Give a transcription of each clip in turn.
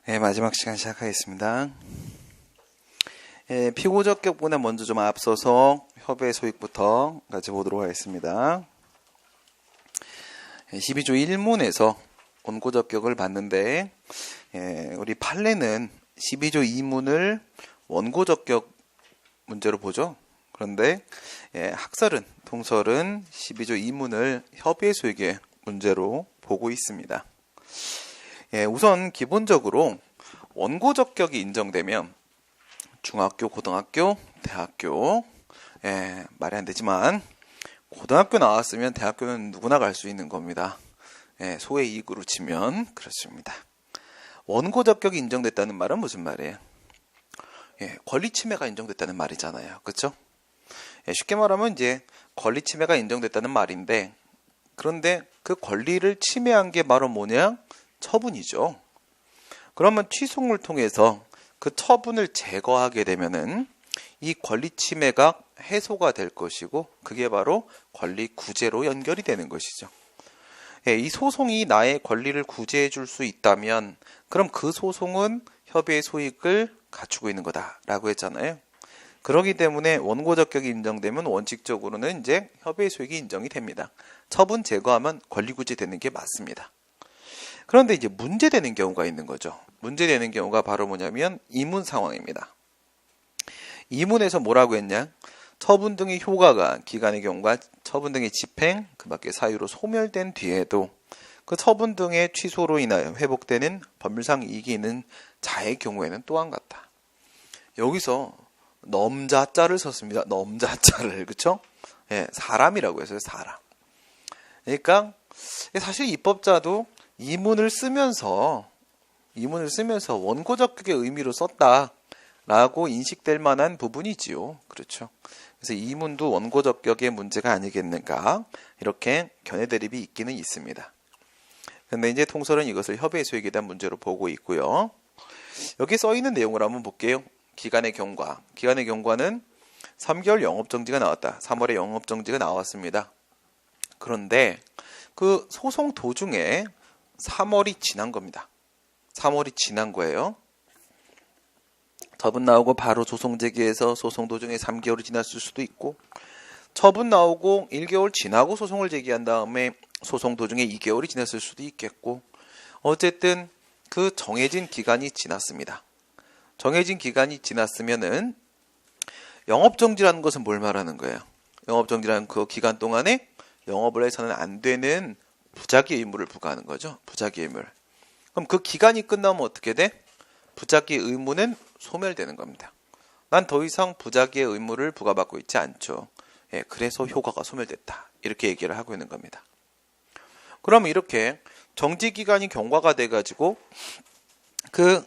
네, 마지막 시간 시작하겠습니다. 피고적격보다 먼저 좀 앞서서 협의 소익부터 같이 보도록 하겠습니다. 12조 1문에서 원고적격을 봤는데 우리 판례는 12조 2문을 원고적격 문제로 보죠. 그런데 학설은, 통설은 12조 2문을 협의 소익의 문제로 보고 있습니다. 우선 기본적으로 원고적격이 인정되면 중학교, 고등학교, 대학교 말이 안 되지만 고등학교 나왔으면 대학교는 누구나 갈 수 있는 겁니다. 소의 이익으로 치면 그렇습니다. 원고적격이 인정됐다는 말은 무슨 말이에요? 권리 침해가 인정됐다는 말이잖아요. 그렇죠? 쉽게 말하면 이제 권리 침해가 인정됐다는 말인데, 그런데 그 권리를 침해한 게 바로 뭐냐? 처분이죠. 그러면 취소를 통해서 그 처분을 제거하게 되면은 이 권리 침해가 해소가 될 것이고, 그게 바로 권리 구제로 연결이 되는 것이죠. 이 소송이 나의 권리를 구제해 줄 수 있다면 그럼 그 소송은 협의의 소익을 갖추고 있는 거다라고 했잖아요. 그렇기 때문에 원고적격이 인정되면 원칙적으로는 이제 협의의 소익이 인정이 됩니다. 처분 제거하면 권리 구제되는 게 맞습니다. 그런데 이제 문제되는 경우가 있는 거죠. 문제되는 경우가 바로 뭐냐면 이문 상황입니다. 이문에서 뭐라고 했냐? 처분 등의 효과가 기간의 경우가 처분 등의 집행, 그 밖의 사유로 소멸된 뒤에도 그 처분 등의 취소로 인하여 회복되는 법률상 이익이 있는 자의 경우에는 또한 같다. 여기서 넘자자를 썼습니다. 넘자자를, 그쵸? 사람이라고 했어요. 사람. 그러니까 사실 입법자도 이문을 쓰면서 원고적격의 의미로 썼다라고 인식될 만한 부분이지요. 그렇죠. 그래서 이문도 원고적격의 문제가 아니겠는가, 이렇게 견해 대립이 있기는 있습니다. 그런데 이제 통설은 이것을 협의의 소익에 대한 문제로 보고 있고요. 여기 써 있는 내용을 한번 볼게요. 기간의 경과. 기간의 경과는 3개월 영업정지가 나왔다. 3월에 영업정지가 나왔습니다. 그런데 그 소송 도중에 3월이 지난 겁니다. 3월이 지난 거예요. 처분 나오고 바로 소송 제기해서 소송 도중에 3개월이 지났을 수도 있고, 처분 나오고 1개월 지나고 소송을 제기한 다음에 소송 도중에 2개월이 지났을 수도 있겠고, 어쨌든 그 정해진 기간이 지났습니다. 정해진 기간이 지났으면은 영업정지라는 것은 뭘 말하는 거예요? 영업정지라는 그 기간 동안에 영업을 해서는 안 되는 부작위 의무를 부과하는 거죠. 부작위 의무를. 그럼 그 기간이 끝나면 어떻게 돼? 부작위 의무는 소멸되는 겁니다. 난 더 이상 부작위의 의무를 부과받고 있지 않죠. 그래서 효과가 소멸됐다. 이렇게 얘기를 하고 있는 겁니다. 그럼 이렇게 정지기간이 경과가 돼가지고 그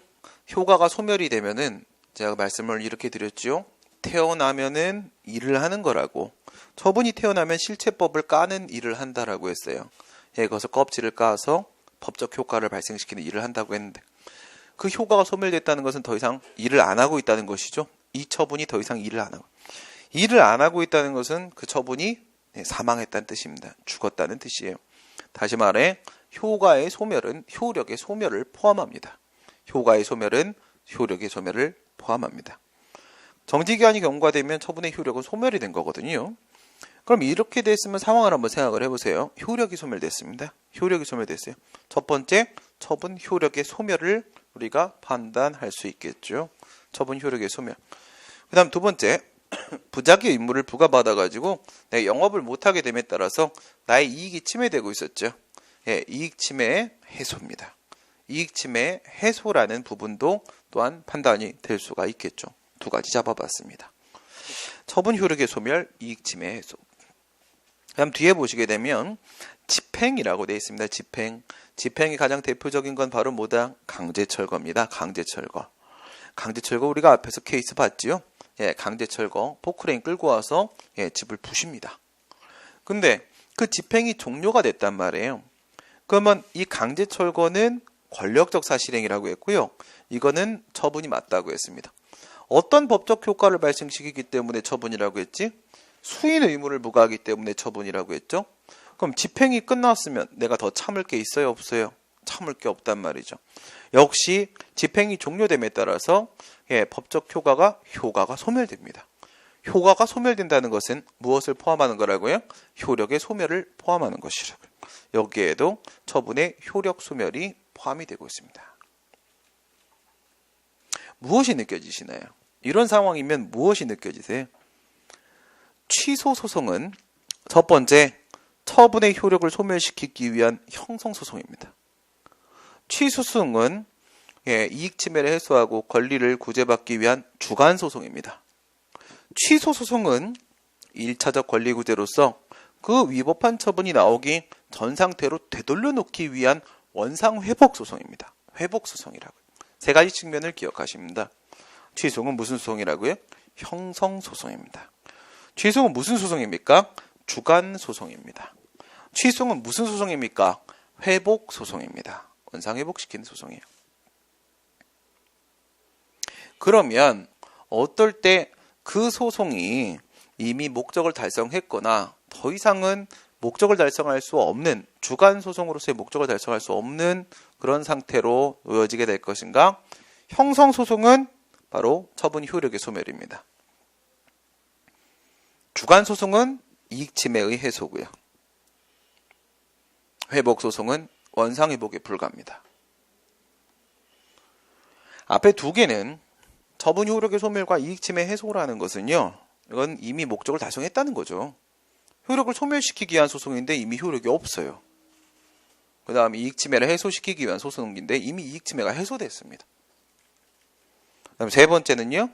효과가 소멸이 되면은, 제가 말씀을 이렇게 드렸죠. 태어나면은 일을 하는 거라고, 처분이 태어나면 실체법을 까는 일을 한다라고 했어요. 거기서 껍질을 까서 법적 효과를 발생시키는 일을 한다고 했는데, 그 효과가 소멸됐다는 것은 더 이상 일을 안 하고 있다는 것이죠. 이 처분이 더 이상 일을 안 하고 있다는 것은 그 처분이 사망했다는 뜻입니다. 죽었다는 뜻이에요. 다시 말해 효과의 소멸은 효력의 소멸을 포함합니다. 효과의 소멸은 효력의 소멸을 포함합니다. 정지기간이 경과되면 처분의 효력은 소멸이 된 거거든요. 그럼 이렇게 됐으면 상황을 한번 생각을 해보세요. 효력이 소멸됐습니다. 효력이 소멸됐어요. 첫 번째, 처분 효력의 소멸을 우리가 판단할 수 있겠죠. 처분 효력의 소멸. 그 다음 두 번째, 부작위 의무를 부과받아가지고 내가 영업을 못하게 됨에 따라서 나의 이익이 침해되고 있었죠. 이익 침해 해소입니다. 이익 침해 해소라는 부분도 또한 판단이 될 수가 있겠죠. 두 가지 잡아봤습니다. 처분 효력의 소멸, 이익 침해 해소. 그다음 뒤에 보시게 되면 집행이라고 되어 있습니다. 집행이 가장 대표적인 건 바로 뭐다? 강제철거입니다. 강제철거 우리가 앞에서 케이스 봤지요? 강제철거, 포크레인 끌고 와서 집을 부십니다. 근데 그 집행이 종료가 됐단 말이에요. 그러면 이 강제철거는 권력적 사실행위라고 했고요. 이거는 처분이 맞다고 했습니다. 어떤 법적 효과를 발생시키기 때문에 처분이라고 했지? 수인 의무를 부과하기 때문에 처분이라고 했죠. 그럼 집행이 끝났으면 내가 더 참을 게 있어요, 없어요? 참을 게 없단 말이죠. 역시 집행이 종료됨에 따라서 법적 효과가 소멸됩니다. 효과가 소멸된다는 것은 무엇을 포함하는 거라고요? 효력의 소멸을 포함하는 것이라고요. 여기에도 처분의 효력 소멸이 포함이 되고 있습니다. 무엇이 느껴지시나요? 이런 상황이면 무엇이 느껴지세요? 취소 소송은 첫 번째, 처분의 효력을 소멸시키기 위한 형성소송입니다. 취소 소송은 이익 침해를 해소하고 권리를 구제받기 위한 주관소송입니다. 취소 소송은 1차적 권리 구제로서 그 위법한 처분이 나오기 전 상태로 되돌려놓기 위한 원상 회복 소송입니다. 회복 소송이라고요. 세 가지 측면을 기억하십니다. 취소는 무슨 소송이라고요? 형성 소송입니다. 취소는 무슨 소송입니까? 주관 소송입니다. 취소는 무슨 소송입니까? 회복 소송입니다. 원상 회복시키는 소송이에요. 그러면 어떨 때 그 소송이 이미 목적을 달성했거나 더 이상은 목적을 달성할 수 없는, 주관 소송으로서의 목적을 달성할 수 없는 그런 상태로 놓여지게 될 것인가? 형성 소송은 바로 처분 효력의 소멸입니다. 주관 소송은 이익 침해의 해소고요. 회복 소송은 원상 회복에 불과합니다. 앞에 두 개는 처분 효력의 소멸과 이익 침해 해소라는 것은요, 이건 이미 목적을 달성했다는 거죠. 효력을 소멸시키기 위한 소송인데 이미 효력이 없어요. 그 다음에 이익 침해를 해소시키기 위한 소송인데 이미 이익 침해가 해소됐습니다. 그 다음에 세 번째는요,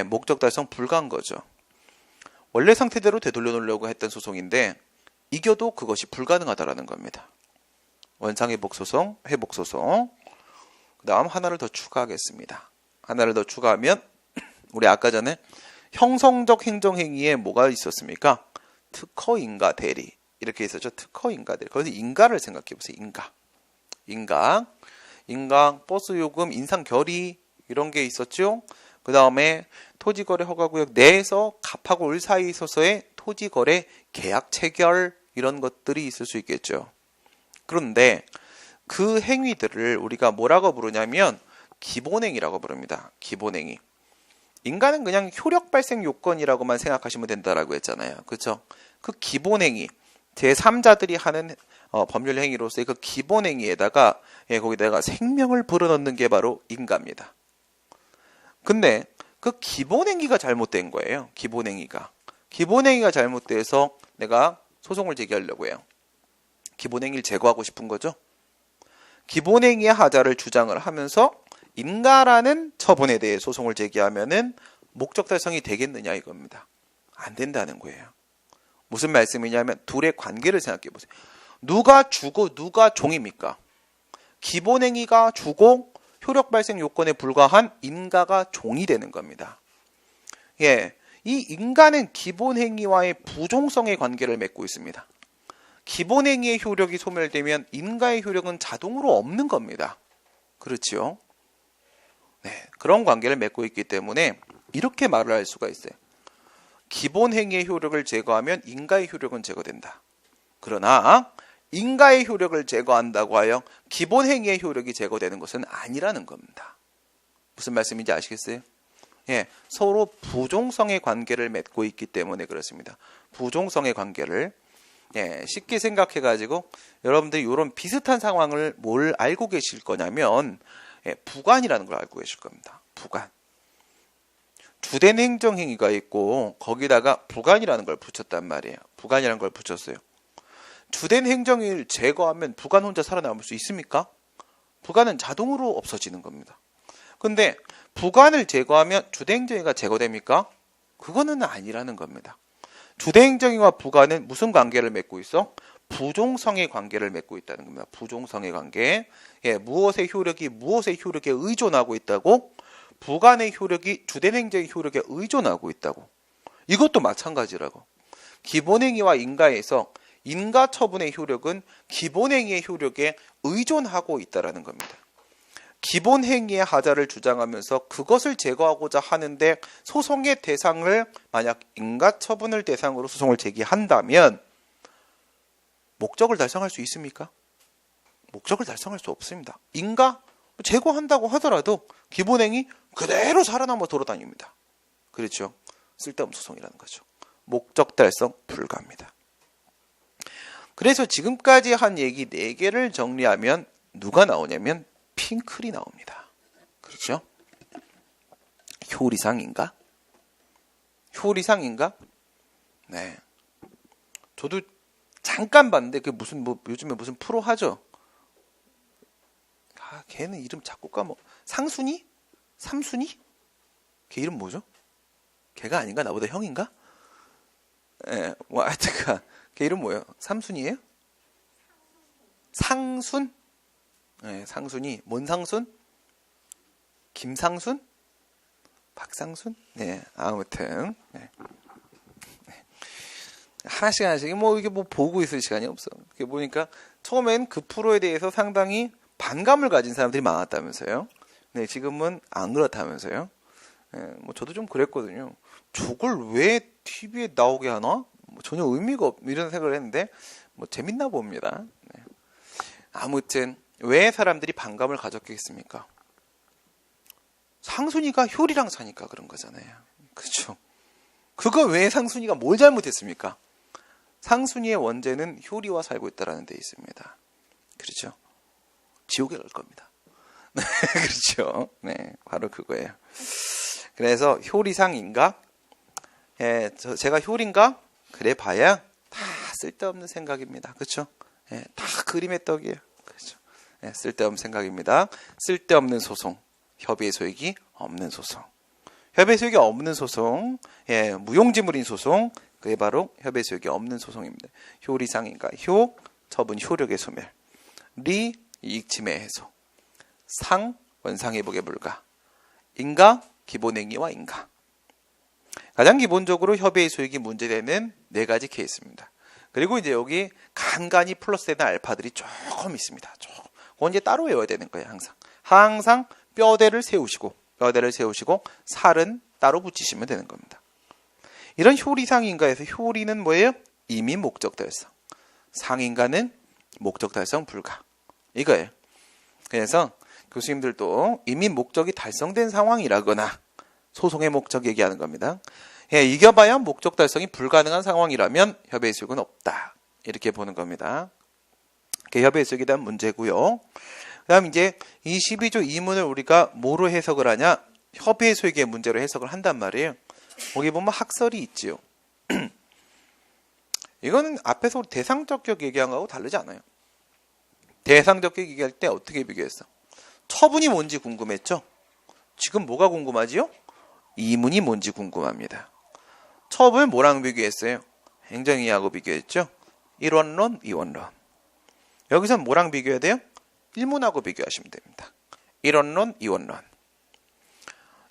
목적 달성 불가한 거죠. 원래 상태대로 되돌려 놓으려고 했던 소송인데 이겨도 그것이 불가능하다라는 겁니다. 원상회복 소송, 회복 소송. 그 다음 하나를 더 추가하겠습니다. 하나를 더 추가하면 우리 아까 전에 형성적 행정행위에 뭐가 있었습니까? 특허, 인가, 대리 이렇게 있었죠. 특허, 인가, 대리. 거기서 인가를 생각해 보세요. 인가, 버스 요금, 인상 결의 이런 게 있었죠. 그 다음에 토지거래 허가구역 내에서 갑하고 을 사이에 있어서의 토지거래 계약 체결 이런 것들이 있을 수 있겠죠. 그런데 그 행위들을 우리가 뭐라고 부르냐면 기본행위라고 부릅니다. 기본행위. 인가는 그냥 효력 발생 요건이라고만 생각하시면 된다라고 했잖아요. 그렇죠? 그 기본행위, 제3자들이 하는 법률 행위로서의 그 기본행위에다가 거기다가 생명을 불어넣는 게 바로 인가입니다. 근데 그 기본행위가 잘못된 거예요. 기본행위가 잘못돼서 내가 소송을 제기하려고 해요. 기본행위를 제거하고 싶은 거죠. 기본행위의 하자를 주장을 하면서 인가라는 처분에 대해 소송을 제기하면은 목적 달성이 되겠느냐 이겁니다. 안 된다는 거예요. 무슨 말씀이냐면 둘의 관계를 생각해 보세요. 누가 주고 누가 종입니까? 기본행위가 주고 효력 발생 요건에 불과한 인가가 종이 되는 겁니다. 이 인가는 기본행위와의 부종성의 관계를 맺고 있습니다. 기본행위의 효력이 소멸되면 인가의 효력은 자동으로 없는 겁니다. 그렇지요? 그런 관계를 맺고 있기 때문에 이렇게 말을 할 수가 있어요. 기본행위의 효력을 제거하면 인가의 효력은 제거된다. 그러나 인가의 효력을 제거한다고 하여 기본행위의 효력이 제거되는 것은 아니라는 겁니다. 무슨 말씀인지 아시겠어요? 서로 부종성의 관계를 맺고 있기 때문에 그렇습니다. 부종성의 관계를 쉽게 생각해가지고 여러분들이 이런 비슷한 상황을 뭘 알고 계실 거냐면 부관이라는 걸 알고 계실 겁니다. 부관. 주된 행정행위가 있고 거기다가 부관이라는 걸 붙였단 말이에요. 부관이라는 걸 붙였어요. 주된 행정행위를 제거하면 부관 혼자 살아남을 수 있습니까? 부관은 자동으로 없어지는 겁니다. 근데 부관을 제거하면 주된 행정행위가 제거됩니까? 그거는 아니라는 겁니다. 주된 행정행위와 부관은 무슨 관계를 맺고 있어? 부종성의 관계를 맺고 있다는 겁니다. 부종성의 관계. 무엇의 효력이 무엇의 효력에 의존하고 있다고? 부관의 효력이 주된 행정의 효력에 의존하고 있다고. 이것도 마찬가지라고. 기본행위와 인가에서 인가 처분의 효력은 기본행위의 효력에 의존하고 있다는 겁니다. 기본행위의 하자를 주장하면서 그것을 제거하고자 하는데 소송의 대상을 만약 인가 처분을 대상으로 소송을 제기한다면 목적을 달성할 수 있습니까? 목적을 달성할 수 없습니다. 인가? 제거한다고 하더라도 기본행위 그대로 살아남아 돌아다닙니다. 그렇죠? 쓸데없는 소송이라는 거죠. 목적 달성 불가합니다. 그래서 지금까지 한 얘기 4개를 정리하면 누가 나오냐면 핑클이 나옵니다. 그렇죠? 효리상인가? 효리상인가? 네. 저도 잠깐 봤는데 그 무슨 요즘에 무슨 프로 하죠? 아, 걔는 이름 자꾸 까먹. 상순이? 삼순이? 걔 이름 뭐죠? 걔가 아닌가? 나보다 형인가? 예, 뭐 하여튼 걔 이름 뭐예요? 삼순이에요? 상순? 네, 상순이. 뭔 상순? 김상순? 박상순? 네, 아무튼 네. 하나씩 뭐 이게 뭐 보고 있을 시간이 없어. 이렇게 보니까 처음엔 그 프로에 대해서 상당히 반감을 가진 사람들이 많았다면서요. 네, 지금은 안 그렇다면서요. 네, 뭐 저도 좀 그랬거든요. 저걸 왜 TV에 나오게 하나? 뭐 전혀 의미가 없 이런 생각을 했는데 뭐 재밌나 봅니다. 네. 아무튼 왜 사람들이 반감을 가졌겠습니까? 상순이가 효리랑 사니까 그런 거잖아요. 그렇죠? 그거 왜 상순이가 뭘 잘못했습니까? 상순이의 원죄는 효리와 살고 있다라는 데 있습니다. 그렇죠? 지옥에 갈 겁니다. 그렇죠? 네, 바로 그거예요. 그래서 효리상인가? 예, 제가 효리인가? 그래 봐야 다 쓸데없는 생각입니다. 그렇죠? 예, 다 그림의 떡이에요. 그렇죠? 예, 쓸데없는 생각입니다. 쓸데없는 소송, 협의의 소익이 없는 소송. 협의의 소익이 없는 소송, 예, 무용지물인 소송, 그게 바로 협의의 소익이 없는 소송입니다. 효리상인가? 효, 처분 효력의 소멸. 리, 이익침해 해소. 상, 원상회복의 불가. 인가, 기본행위와 인가. 가장 기본적으로 협의의 소익이 문제되는 4가지 케이스입니다. 그리고 이제 여기 간간히 플러스되는 알파들이 조금 있습니다. 조금. 그건 이제 따로 외워야 되는 거예요, 항상. 항상 뼈대를 세우시고 살은 따로 붙이시면 되는 겁니다. 이런 효리상인가에서 효리는 뭐예요? 이미 목적 달성. 상인가는 목적 달성 불가. 이거예요. 그래서 교수님들도 이미 목적이 달성된 상황이라거나 소송의 목적 얘기하는 겁니다. 예, 이겨봐야 목적 달성이 불가능한 상황이라면 협의의 소익은 없다. 이렇게 보는 겁니다. 그게 협의의 소익에 대한 문제고요. 그 다음 이제 이 12조 2문을 우리가 뭐로 해석을 하냐? 협의의 소익의 문제로 해석을 한단 말이에요. 거기 보면 학설이 있지요. 이거는 앞에서 대상적격 얘기한 거하고 다르지 않아요. 대상적격 얘기할 때 어떻게 비교했어? 처분이 뭔지 궁금했죠? 지금 뭐가 궁금하지요? 이문이 뭔지 궁금합니다. 처분을 뭐랑 비교했어요? 행정이하고 비교했죠? 1원론, 2원론. 여기서는 뭐랑 비교해야 돼요? 1문하고 비교하시면 됩니다. 1원론, 2원론.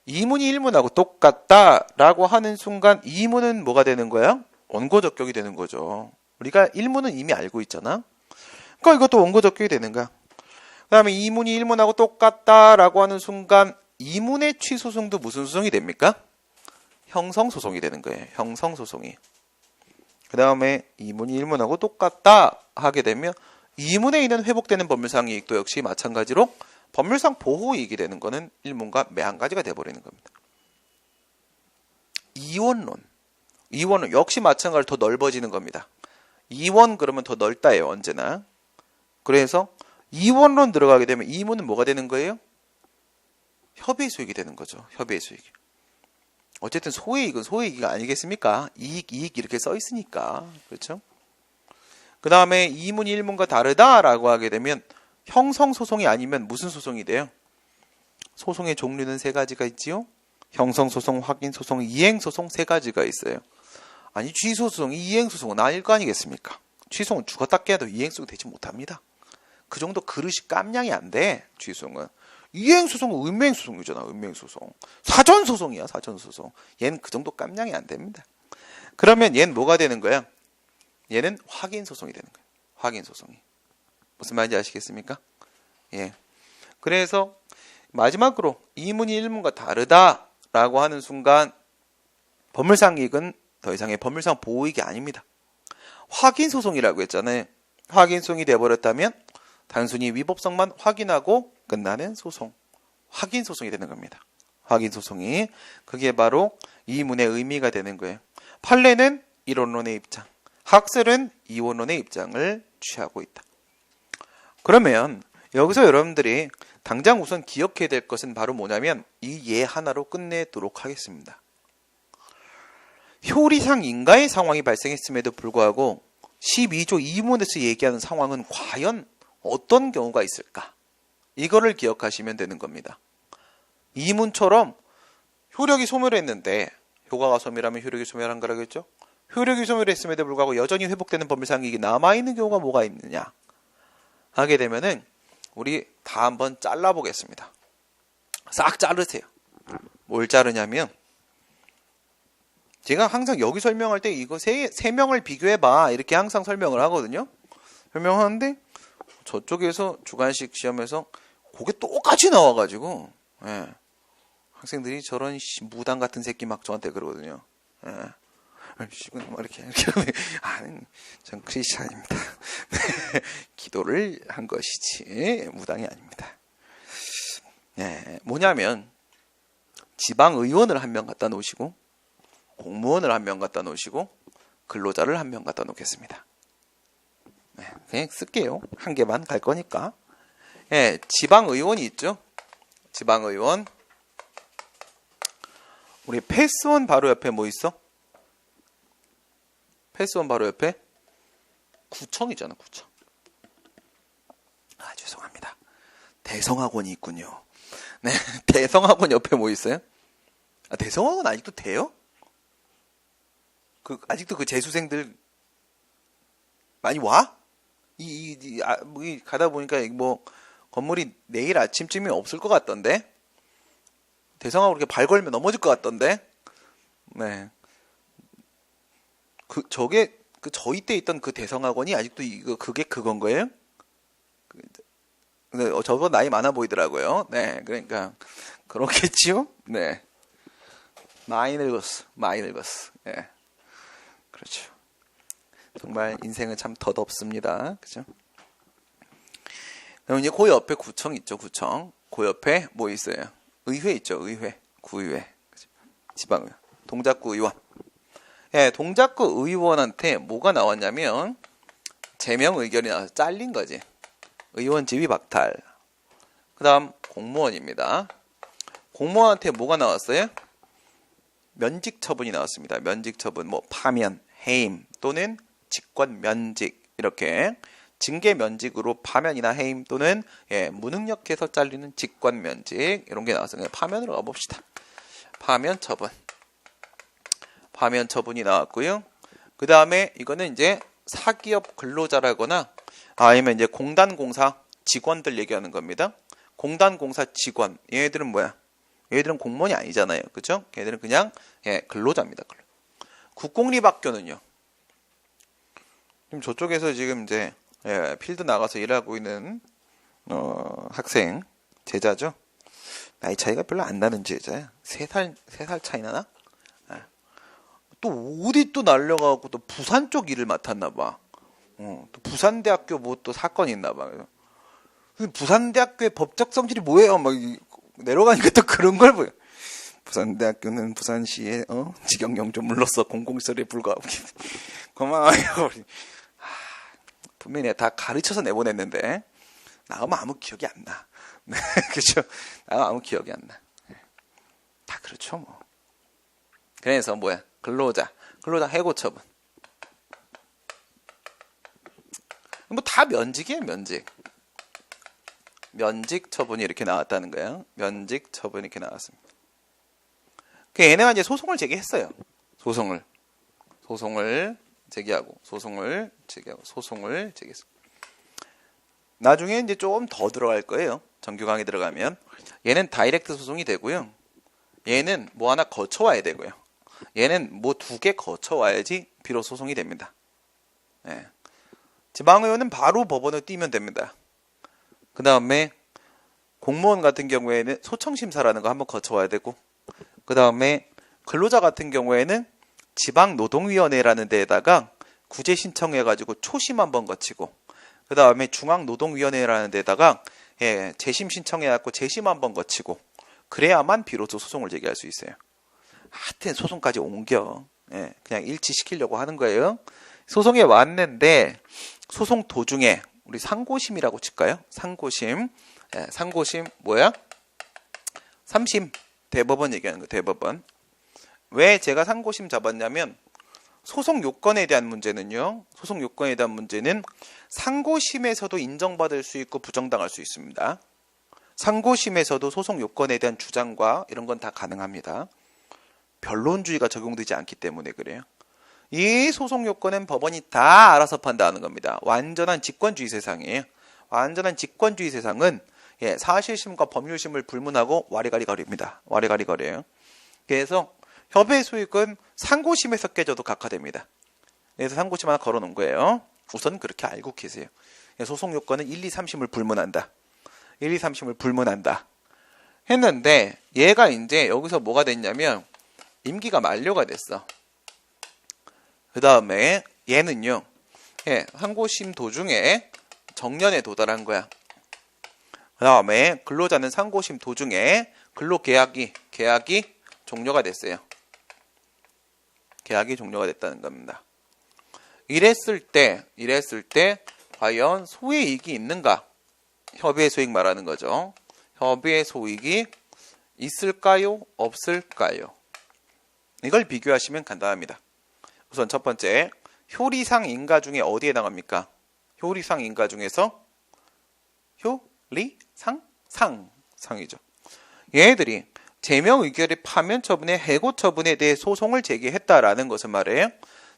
2문이 1문하고 똑같다라고 하는 순간 2문은 뭐가 되는 거야? 원고적격이 되는 거죠. 우리가 1문은 이미 알고 있잖아. 그러니까 이것도 원고적격이 되는 거야. 그 다음에 2문이 1문하고 똑같다라고 하는 순간 2문의 취소송도 무슨 소송이 됩니까? 형성소송이 되는 거예요. 형성소송이. 그 다음에 2문이 1문하고 똑같다 하게 되면 2문에 있는 회복되는 법률상 이익도 역시 마찬가지로 법률상 보호이익이 되는 거는 1문과 매한가지가 돼버리는 겁니다. 2원론 역시 마찬가지로 더 넓어지는 겁니다. 2원 그러면 더 넓다예요. 언제나. 그래서 2원론 들어가게 되면 2문은 뭐가 되는 거예요? 협의의 소익이 되는 거죠. 협의의 소익. 어쨌든 소외이익은 소외이익이 아니겠습니까? 이익 이렇게 써 있으니까. 그렇죠? 그 다음에 2문이 1문과 다르다라고 하게 되면 형성소송이 아니면 무슨 소송이 돼요? 소송의 종류는 3가지가 있지요. 형성소송, 확인소송, 이행소송 3가지가 있어요. 아니 취소소송이 이행소송은 아닐 거 아니겠습니까? 취소는 죽었다 깨도 이행소송이 되지 못합니다. 그 정도 그릇이 깜냥이 안 돼. 취소는. 이행소송은 은맹소송이잖아. 은맹소송. 사전소송이야. 사전소송. 얘는 그 정도 깜냥이 안 됩니다. 그러면 얘는 뭐가 되는 거야? 얘는 확인소송이 되는 거예요. 확인소송이. 무슨 말인지 아시겠습니까? 예. 그래서 마지막으로 2문이 1문과 다르다라고 하는 순간 법률상 이익은 더 이상의 법률상 보호이익이 아닙니다. 확인소송이라고 했잖아요. 확인소송이 돼버렸다면 단순히 위법성만 확인하고 끝나는 소송, 확인 소송이 되는 겁니다. 확인 소송이 그게 바로 이 문의 의미가 되는 거예요. 판례는 이론론의 입장, 학설은 이원론의 입장을 취하고 있다. 그러면 여기서 여러분들이 당장 우선 기억해야 될 것은 바로 뭐냐면 이 예 하나로 끝내도록 하겠습니다. 효리상 인가의 상황이 발생했음에도 불구하고 12조 2문에서 얘기하는 상황은 과연 어떤 경우가 있을까? 이거를 기억하시면 되는 겁니다. 2문처럼 효력이 소멸했는데 효과가 소멸하면 효력이 소멸한 거라겠죠? 효력이 소멸했음에도 불구하고 여전히 회복되는 법률상이 남아있는 경우가 뭐가 있느냐 하게 되면은 우리 다 한번 잘라보겠습니다. 싹 자르세요. 뭘 자르냐면 제가 항상 여기 설명할 때 이거 세 명을 비교해봐 이렇게 항상 설명을 하거든요. 설명하는데 저쪽에서 주관식 시험에서 그게 똑같이 나와가지고 예. 학생들이 저런 무당 같은 새끼 막 저한테 그러거든요. 예. 이렇게 하면 전 크리스찬입니다. 기도를 한 것이지 무당이 아닙니다. 예. 뭐냐면 지방의원을 한 명 갖다 놓으시고 공무원을 한 명 갖다 놓으시고 근로자를 한 명 갖다 놓겠습니다. 네, 그냥 쓸게요. 한 개만 갈 거니까. 예, 지방의원이 있죠. 지방의원. 우리 패스원 바로 옆에 뭐 있어? 패스원 바로 옆에 구청이잖아. 구청. 아, 죄송합니다. 대성학원이 있군요. 네, 대성학원 옆에 뭐 있어요? 아, 대성학원 아직도 돼요? 아직도 그 재수생들 많이 와? 가다 보니까 뭐 건물이 내일 아침쯤이 없을 것 같던데. 대성하고 이렇게 발 걸면 넘어질 것 같던데. 네. 저희 때 있던 그 대성학원이 아직도 그게 그건 거예요? 근데 저보다 나이 많아 보이더라고요. 네, 그러니까 그렇겠지요. 네. 많이 늙었어. 예. 그렇죠. 정말 인생은 참 덧없습니다. 그죠? 그럼 이제 그 옆에 구청 있죠, 구청. 그 옆에 뭐 있어요? 의회 있죠, 의회. 구의회. 그죠? 지방의회. 동작구 의원. 예, 동작구 의원한테 뭐가 나왔냐면, 제명 의견이 나와서 잘린 거지. 의원 지위 박탈. 그 다음, 공무원입니다. 공무원한테 뭐가 나왔어요? 면직 처분이 나왔습니다. 면직 처분, 뭐, 파면, 해임 또는 직권 면직 이렇게 징계 면직으로 파면이나 해임 또는 무능력해서 잘리는 직권 면직 이런 게 나왔어요. 파면으로 가봅시다. 파면 처분이 나왔고요. 그 다음에 이거는 이제 사기업 근로자라거나 아니면 이제 공단공사 직원들 얘기하는 겁니다. 공단공사 직원 얘네들은 뭐야? 얘네들은 공무원이 아니잖아요. 그죠? 얘네들은 그냥 근로자입니다. 국공립학교는요. 지금 저쪽에서 지금 이제 필드 나가서 일하고 있는 학생 제자죠. 나이 차이가 별로 안 나는 제자야. 3살 차이 나나? 또 어디 또 날려가고 또 부산 쪽 일을 맡았나 봐. 또 부산대학교 뭐 또 사건이 있나 봐. 부산대학교의 법적 성질이 뭐예요? 막 내려가니까 또 그런 걸 보여. 부산대학교는 부산시의 직영영조물로서 공공시설에 불과하고 고마워요. 분명히 내가 다 가르쳐서 내보냈는데 나가면 아무 기억이 안 나. 네, 그렇죠? 나가면 아무 기억이 안 나. 다 그렇죠 뭐. 그래서 뭐야? 근로자 해고 처분. 뭐 다 면직이에요, 면직. 면직 처분이 이렇게 나왔다는 거예요. 면직 처분이 이렇게 나왔습니다. 그 얘네가 이제 소송을 제기했어요. 소송을 제기하고 소송을 제기했어. 나중에 이제 좀 더 들어갈 거예요. 정규 강의 들어가면 얘는 다이렉트 소송이 되고요. 얘는 뭐 하나 거쳐와야 되고요. 얘는 뭐 2개 거쳐와야지 비록 소송이 됩니다. 예. 지방의원은 바로 법원을 뛰면 됩니다. 그 다음에 공무원 같은 경우에는 소청심사라는 거 한번 거쳐와야 되고, 그 다음에 근로자 같은 경우에는 지방노동위원회라는 데에다가 구제 신청해가지고 초심 한번 거치고, 그 다음에 중앙노동위원회라는 데다가 재심 신청해갖고 재심 한번 거치고 그래야만 비로소 소송을 제기할 수 있어요. 하여튼 소송까지 옮겨 그냥 일치시키려고 하는 거예요. 소송에 왔는데 소송 도중에 우리 상고심이라고 칠까요? 상고심. 상고심 뭐야? 3심 대법원 얘기하는 거 대법원. 왜 제가 상고심 잡았냐면 소송 요건에 대한 문제는요. 소송 요건에 대한 문제는 상고심에서도 인정받을 수 있고 부정당할 수 있습니다. 상고심에서도 소송 요건에 대한 주장과 이런 건 다 가능합니다. 변론주의가 적용되지 않기 때문에 그래요. 이 소송 요건은 법원이 다 알아서 판단하는 겁니다. 완전한 직권주의 세상이에요. 완전한 직권주의 세상은 사실심과 법률심을 불문하고 와리가리거리입니다. 와리가리거려요. 그래서 협의의 소익은 상고심에서 깨져도 각하됩니다. 그래서 상고심 하나 걸어놓은 거예요. 우선 그렇게 알고 계세요. 소송 요건은 1, 2, 3심을 불문한다. 1, 2, 3심을 불문한다. 했는데 얘가 이제 여기서 뭐가 됐냐면 임기가 만료가 됐어. 그 다음에 얘는요. 상고심 도중에 정년에 도달한 거야. 그 다음에 근로자는 상고심 도중에 근로계약이 종료가 됐어요. 계약이 종료가 됐다는 겁니다. 이랬을 때 과연 소외이익이 있는가? 협의의 소익 말하는 거죠. 협의의 소익이 있을까요? 없을까요? 이걸 비교하시면 간단합니다. 우선 첫 번째, 효리상 인가 중에 어디에 해당합니까? 효리상 인가 중에서 상이죠. 얘네들이 제명 의결의 파면 처분에 해고 처분에 대해 소송을 제기했다라는 것은 말이에요.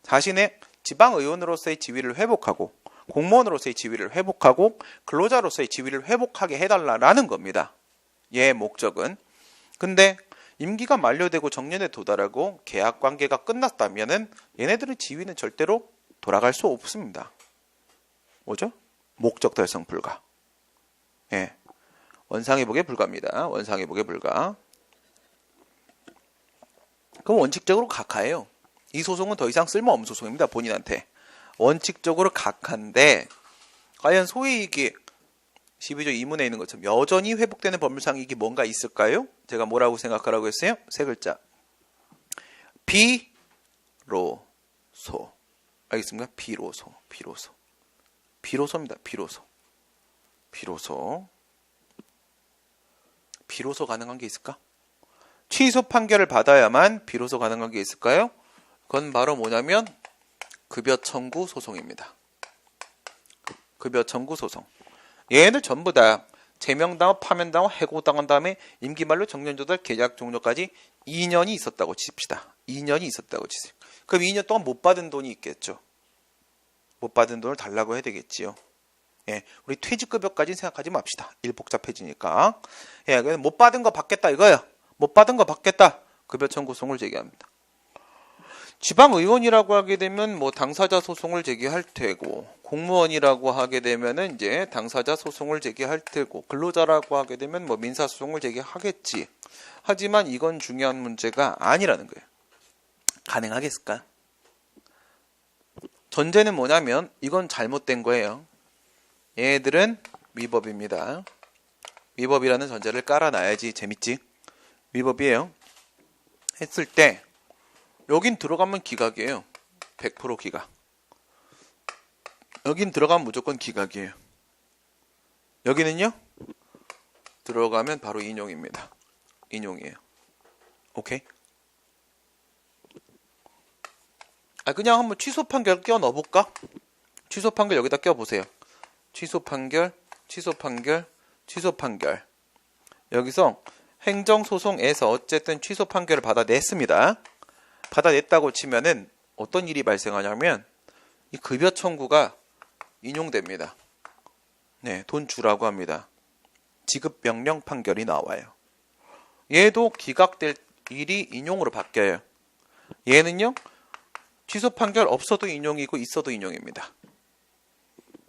자신의 지방의원으로서의 지위를 회복하고 공무원으로서의 지위를 회복하고 근로자로서의 지위를 회복하게 해달라는 겁니다. 얘의 목적은. 근데 임기가 만료되고 정년에 도달하고 계약 관계가 끝났다면은 얘네들의 지위는 절대로 돌아갈 수 없습니다. 뭐죠? 목적 달성 불가. 원상회복에 불과합니다. 원상회복에 불가. 그럼 원칙적으로 각하예요. 이 소송은 더 이상 쓸모없는 소송입니다. 본인한테. 원칙적으로 각하인데 과연 소외이익이 12조 2문에 있는 것처럼 여전히 회복되는 법률상 이익이 뭔가 있을까요? 제가 뭐라고 생각하라고 했어요? 세 글자. 비로소. 알겠습니까? 비로소입니다. 비로소 가능한 게 있을까? 취소 판결을 받아야만 비로소 가능한 게 있을까요? 그건 바로 뭐냐면 급여 청구 소송입니다. 급여 청구 소송. 얘네들 전부 다 제명당하고 파면당하고 해고당한 다음에 임기 만료 정년 조달 계약 종료까지 2년이 있었다고 칩시다. 2년이 있었다고 치세요. 그럼 2년 동안 못 받은 돈이 있겠죠. 못 받은 돈을 달라고 해야 되겠지요. 우리 퇴직급여까지는 생각하지 맙시다. 일 복잡해지니까. 못 받은 거 받겠다 이거예요. 못 받은 거 받겠다. 급여 청구 소송을 제기합니다. 지방의원이라고 하게 되면 뭐 당사자 소송을 제기할 테고, 공무원이라고 하게 되면은 이제 당사자 소송을 제기할 테고, 근로자라고 하게 되면 뭐 민사 소송을 제기하겠지. 하지만 이건 중요한 문제가 아니라는 거예요. 가능하겠을까? 전제는 뭐냐면 이건 잘못된 거예요. 얘들은 위법입니다. 위법이라는 전제를 깔아놔야지 재밌지? 위법이에요. 했을 때 여긴 들어가면 기각이에요. 100% 기각. 여긴 들어가면 무조건 기각이에요. 여기는요? 들어가면 바로 인용입니다. 인용이에요. 오케이? 그냥 한번 취소 판결 끼워 넣어볼까? 취소 판결 여기다 끼워보세요. 취소 판결. 여기서 행정소송에서 어쨌든 취소 판결을 받아냈습니다. 받아냈다고 치면은 어떤 일이 발생하냐면 이 급여 청구가 인용됩니다. 돈 주라고 합니다. 지급 명령 판결이 나와요. 얘도 기각될 일이 인용으로 바뀌어요. 얘는요, 취소 판결 없어도 인용이고 있어도 인용입니다.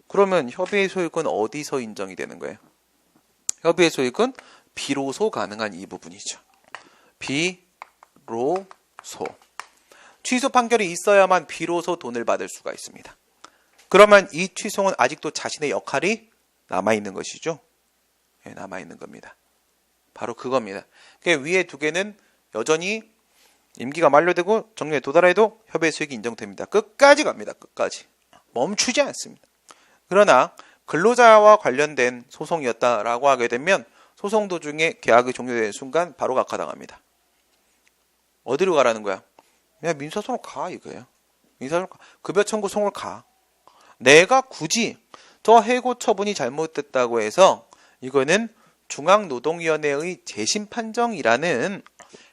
그러면 협의의 소익은 어디서 인정이 되는 거예요? 협의의 소익은 비로소 가능한 이 부분이죠. 비로소. 취소 판결이 있어야만 비로소 돈을 받을 수가 있습니다. 그러면 이 취송은 아직도 자신의 역할이 남아있는 것이죠. 예, 남아있는 겁니다. 바로 그겁니다. 그러니까 위에 두 개는 여전히 임기가 만료되고 정년에 도달해도 협의 수익이 인정됩니다. 끝까지 갑니다. 끝까지. 멈추지 않습니다. 그러나 근로자와 관련된 소송이었다라고 하게 되면 소송 도중에 계약이 종료되는 순간 바로 각하당합니다. 어디로 가라는 거야? 그냥 민사소송을 가 이거예요. 민사소송 급여 청구 소송을 가. 내가 굳이 저 해고 처분이 잘못됐다고 해서 이거는 중앙노동위원회의 재심 판정이라는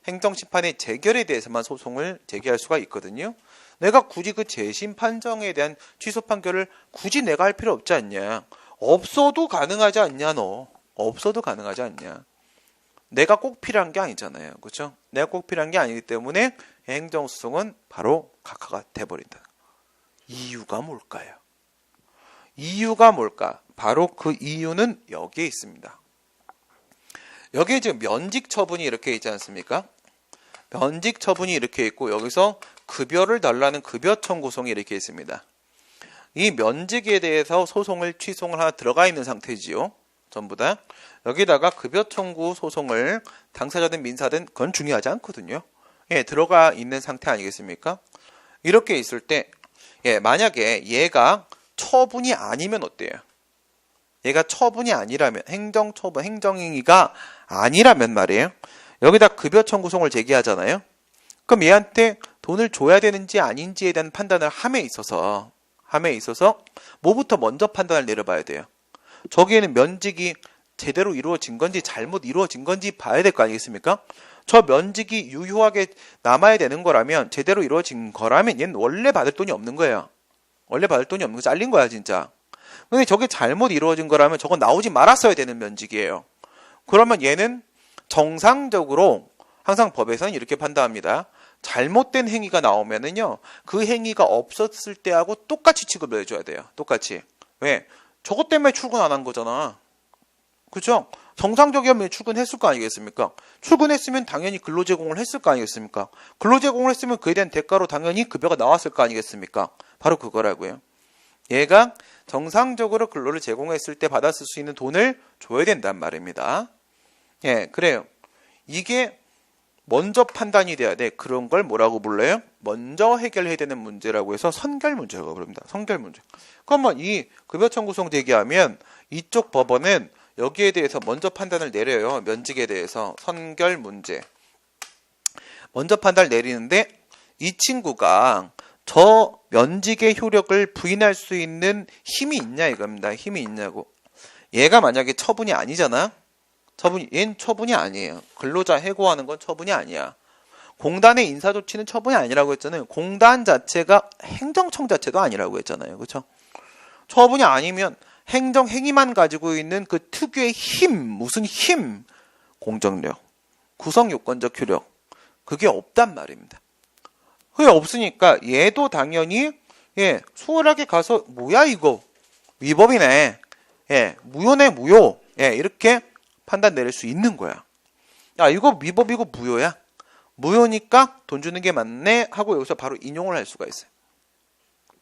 행정심판의 재결에 대해서만 소송을 제기할 수가 있거든요. 내가 굳이 그 재심 판정에 대한 취소 판결을 굳이 내가 할 필요 없지 않냐. 없어도 가능하지 않냐 너. 없어도 가능하지 않냐. 내가 꼭 필요한 게 아니잖아요. 그렇죠? 내가 꼭 필요한 게 아니기 때문에 행정소송은 바로 각하가 돼버린다. 이유가 뭘까요? 이유가 뭘까? 바로 그 이유는 여기에 있습니다. 여기에 지금 면직 처분이 이렇게 있지 않습니까? 면직 처분이 이렇게 있고 여기서 급여를 달라는 급여 청구송이 이렇게 있습니다. 이 면직에 대해서 소송을 취송을 하나 들어가 있는 상태지요. 전부 다. 여기다가 급여 청구 소송을 당사자든 민사든 그건 중요하지 않거든요. 예, 들어가 있는 상태 아니겠습니까? 이렇게 있을 때 만약에 얘가 처분이 아니면 어때요? 얘가 처분이 아니라면 행정처분, 행정행위가 아니라면 말이에요. 여기다 급여 청구송을 제기하잖아요. 그럼 얘한테 돈을 줘야 되는지 아닌지에 대한 판단을 함에 있어서 뭐부터 먼저 판단을 내려봐야 돼요. 저기에는 면직이 제대로 이루어진 건지 잘못 이루어진 건지 봐야 될 거 아니겠습니까? 저 면직이 유효하게 남아야 되는 거라면 제대로 이루어진 거라면 얘는 원래 받을 돈이 없는 거예요. 원래 받을 돈이 없는 거 잘린 거야 진짜. 근데 저게 잘못 이루어진 거라면 저건 나오지 말았어야 되는 면직이에요. 그러면 얘는 정상적으로 항상 법에서는 이렇게 판단합니다. 잘못된 행위가 나오면은요, 그 행위가 없었을 때하고 똑같이 취급을 해줘야 돼요. 똑같이. 왜? 저것 때문에 출근 안 한 거잖아. 그죠? 정상적이면 출근했을 거 아니겠습니까? 출근했으면 당연히 근로 제공을 했을 거 아니겠습니까? 근로 제공을 했으면 그에 대한 대가로 당연히 급여가 나왔을 거 아니겠습니까? 바로 그거라고요. 얘가 정상적으로 근로를 제공했을 때 받았을 수 있는 돈을 줘야 된단 말입니다. 예, 그래요. 이게 먼저 판단이 돼야 돼. 그런 걸 뭐라고 불러요? 먼저 해결해야 되는 문제라고 해서 선결 문제라고 부릅니다. 선결 문제. 그러면 이 급여 청구송 제기하면 이쪽 법원은 여기에 대해서 먼저 판단을 내려요. 면직에 대해서 선결 문제. 먼저 판단을 내리는데 이 친구가 저 면직의 효력을 부인할 수 있는 힘이 있냐 이겁니다. 힘이 있냐고. 얘가 만약에 처분이 아니잖아. 얘는 처분이 아니에요. 근로자 해고하는 건 처분이 아니야. 공단의 인사조치는 처분이 아니라고 했잖아요. 공단 자체가 행정청 자체도 아니라고 했잖아요. 그렇죠? 처분이 아니면 행정행위만 가지고 있는 그 특유의 힘, 무슨 힘, 공정력, 구성요건적 효력, 그게 없단 말입니다. 그게 없으니까 얘도 당연히 수월하게 가서 뭐야 이거 위법이네, 무효네 무효, 이렇게 판단 내릴 수 있는 거야. 야 이거 위법이고 무효야. 무효니까 돈 주는 게 맞네 하고 여기서 바로 인용을 할 수가 있어요.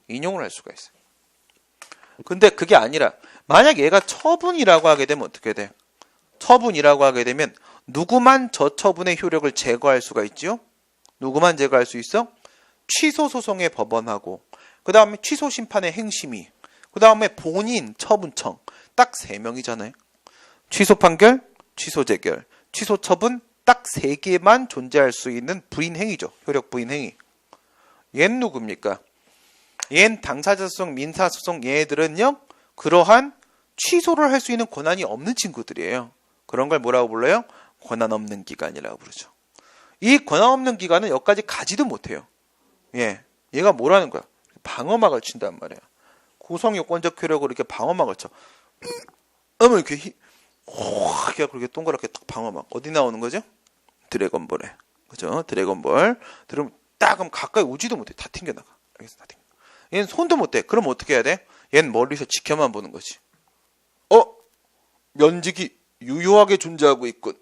인용을 할 수가 있어요. 근데 그게 아니라 만약 얘가 처분이라고 하게 되면 어떻게 돼? 처분이라고 하게 되면 누구만 저 처분의 효력을 제거할 수가 있죠? 누구만 제거할 수 있어? 취소 소송의 법원하고 그 다음에 취소 심판의 행심위 그 다음에 본인 처분청 딱 3명이잖아요. 취소 판결, 취소 재결, 취소 처분 딱 3개만 존재할 수 있는 부인행위죠. 효력 부인행위. 얘는 누굽니까? 얘는 당사자소송, 민사소송 얘들은요. 그러한 취소를 할 수 있는 권한이 없는 친구들이에요. 그런 걸 뭐라고 불러요? 권한 없는 기관이라고 부르죠. 이 권한 없는 기관은 여기까지 가지도 못해요. 얘가 뭐라는 거야? 방어막을 친단 말이야. 구성요건적 효력으로 이렇게 방어막을 쳐. 이렇게 그렇게 동그랗게 딱 방어막. 어디 나오는 거죠? 드래곤볼에. 그죠? 드래곤볼. 그럼 딱 그럼 가까이 오지도 못해. 다 튕겨나가. 알겠어? 다 튕겨. 얘는 손도 못 대. 그럼 어떻게 해야 돼? 얘는 멀리서 지켜만 보는 거지. 면직이 유효하게 존재하고 있군.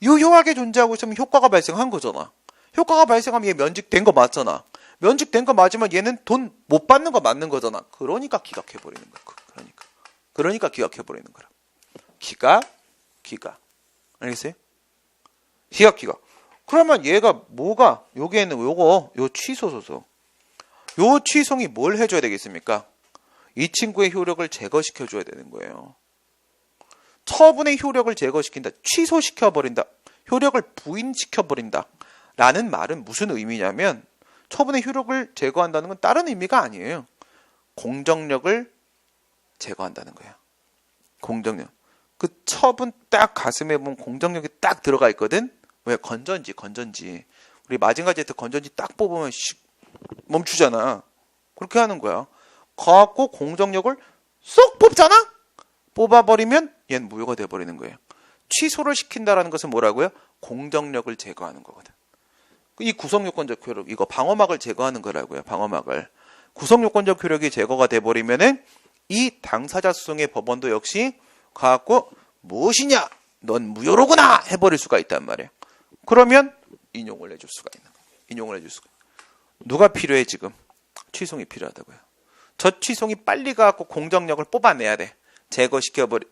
유효하게 존재하고 있으면 효과가 발생한 거잖아. 효과가 발생하면 얘 면직된 거 맞잖아. 면직된 거 맞으면 얘는 돈 못 받는 거 맞는 거잖아. 그러니까 기각해버리는 거야. 그러니까 기각해버리는 거라. 기각. 알겠어요? 기각. 그러면 얘가 뭐가, 여기에는 요 취소소송. 요 취송이 뭘 해줘야 되겠습니까? 이 친구의 효력을 제거시켜줘야 되는 거예요. 처분의 효력을 제거시킨다. 취소시켜버린다. 효력을 부인시켜버린다. 라는 말은 무슨 의미냐면 처분의 효력을 제거한다는 건 다른 의미가 아니에요. 공정력을 제거한다는 거예요. 공정력. 그 처분 딱 가슴에 보면 공정력이 딱 들어가 있거든. 왜? 건전지. 우리 마징가 제트 건전지 딱 뽑으면 멈추잖아. 그렇게 하는 거야. 갖고 공정력을 쏙 뽑잖아. 뽑아버리면 얘는 무효가 돼버리는 거예요. 취소를 시킨다라는 것은 뭐라고요? 공정력을 제거하는 거거든. 이 구성요건적 효력, 이거 방어막을 제거하는 거라고요. 방어막을. 구성요건적 효력이 제거가 돼버리면은 이 당사자 수송의 법원도 역시 가갖고 무엇이냐? 넌 무효로구나! 해버릴 수가 있단 말이에요. 그러면 인용을 해줄 수가 있는 거예요. 누가 필요해 지금? 취송이 필요하다고요. 저 취송이 빨리 가갖고 공정력을 뽑아내야 돼.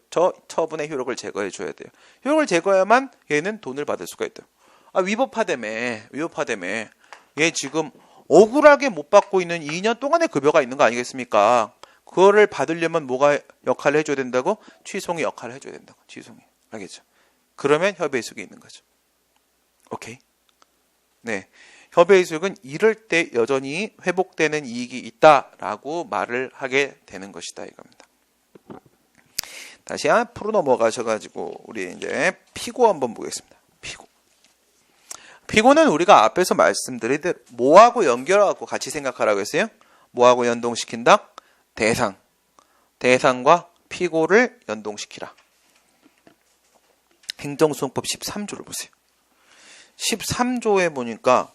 저 처분의 효력을 제거해줘야 돼요. 효력을 제거해야만 얘는 돈을 받을 수가 있다. 위법하다며. 얘 지금 억울하게 못 받고 있는 2년 동안의 급여가 있는 거 아니겠습니까? 그거를 받으려면 뭐가 역할을 해줘야 된다고? 취송이 역할을 해줘야 된다고. 취송이. 알겠죠? 그러면 협의의 수익이 있는 거죠. 오케이? 네. 협의의 수익은 이럴 때 여전히 회복되는 이익이 있다라고 말을 하게 되는 것이다 이겁니다. 다시 앞으로 넘어가셔가지고 우리 이제 피고 한번 보겠습니다. 피고는 우리가 앞에서 말씀드린 대로 뭐하고 연결하고 같이 생각하라고 했어요? 뭐하고 연동시킨다? 대상과 피고를 연동시키라. 행정소송법 13조를 보세요. 13조에 보니까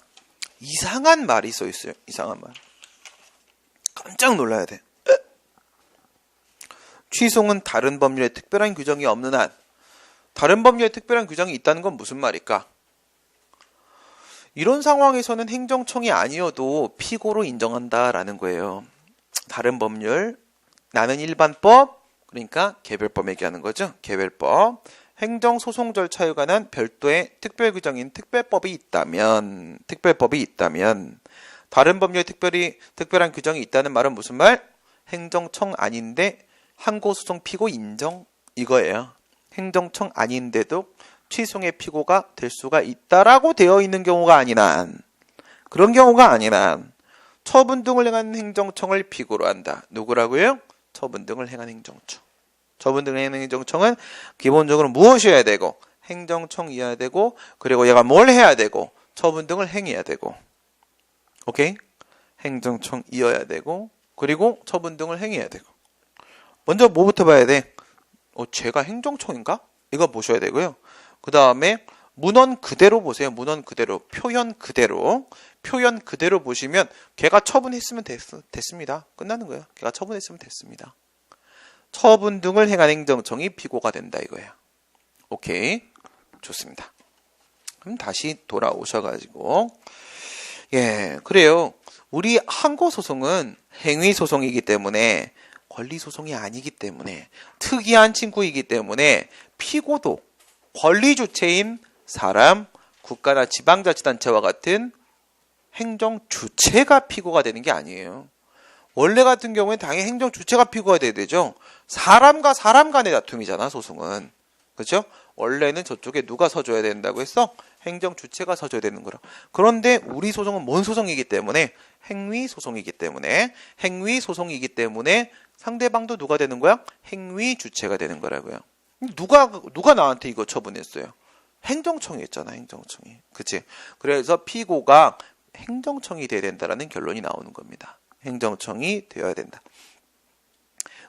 이상한 말이 써 있어요. 이상한 말. 깜짝 놀라야 돼. 취송은 다른 법률에 특별한 규정이 없는 한, 다른 법률에 특별한 규정이 있다는 건 무슨 말일까? 이런 상황에서는 행정청이 아니어도 피고로 인정한다라는 거예요. 다른 법률, 나는 일반법, 그러니까 개별법 얘기하는 거죠. 개별법. 행정소송 절차에 관한 별도의 특별규정인 특별법이 있다면, 다른 법률에 특별한 규정이 있다는 말은 무슨 말? 행정청 아닌데 항고소송 피고 인정, 이거예요. 행정청 아닌데도 취송의 피고가 될 수가 있다라고 되어 있는 경우가 아닌 한, 그런 경우가 아닌 한 처분 등을 행하는 행정청을 피고로 한다. 누구라고요? 처분 등을 행하는 행정청. 처분 등을 행하는 행정청은 기본적으로 무엇이어야 되고, 행정청이어야 되고, 그리고 얘가 뭘 해야 되고, 처분 등을 행해야 되고. 오케이? 행정청이어야 되고, 그리고 처분 등을 행해야 되고. 먼저 뭐부터 봐야 돼? 쟤가 행정청인가? 이거 보셔야 되고요. 그 다음에 문헌 그대로 보세요. 문헌 그대로. 표현 그대로 보시면 걔가 처분했으면 됐습니다. 끝나는 거예요. 걔가 처분했으면 됐습니다. 처분 등을 행한 행정청이 피고가 된다 이거예요. 오케이. 좋습니다. 그럼 다시 돌아오셔가지고. 그래요. 우리 항고소송은 행위소송이기 때문에, 권리소송이 아니기 때문에, 특이한 친구이기 때문에 피고도 권리주체인 사람, 국가나 지방자치단체와 같은 행정주체가 피고가 되는 게 아니에요. 원래 같은 경우에는 당연히 행정주체가 피고가 돼야 되죠. 사람과 사람 간의 다툼이잖아, 소송은. 그렇죠? 원래는 저쪽에 누가 서줘야 된다고 했어? 행정주체가 서줘야 되는 거라. 그런데 우리 소송은 뭔 소송이기 때문에? 행위소송이기 때문에 상대방도 누가 되는 거야? 행위주체가 되는 거라고요. 누가 나한테 이거 처분했어요? 행정청이 했잖아, 행정청이. 그치? 그래서 피고가 행정청이 돼야 된다라는 결론이 나오는 겁니다. 행정청이 되어야 된다.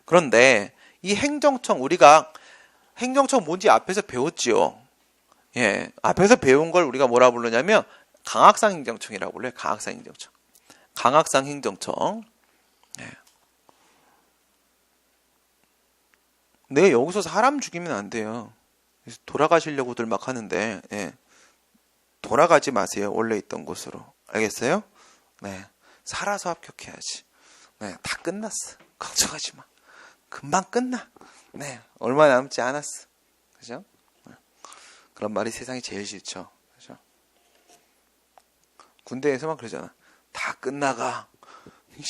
그런데 이 행정청, 우리가 행정청 뭔지 앞에서 배웠지요. 앞에서 배운 걸 우리가 뭐라 부르냐면 강학상 행정청이라고 불러요. 강학상 행정청. 네, 여기서 사람 죽이면 안 돼요. 돌아가시려고들 막 하는데, 돌아가지 마세요. 원래 있던 곳으로. 알겠어요? 네. 살아서 합격해야지. 네, 다 끝났어. 걱정하지 마. 금방 끝나. 네, 얼마 남지 않았어. 그죠? 네. 그런 말이 세상에 제일 싫죠. 그죠? 군대에서만 그러잖아. 다 끝나가.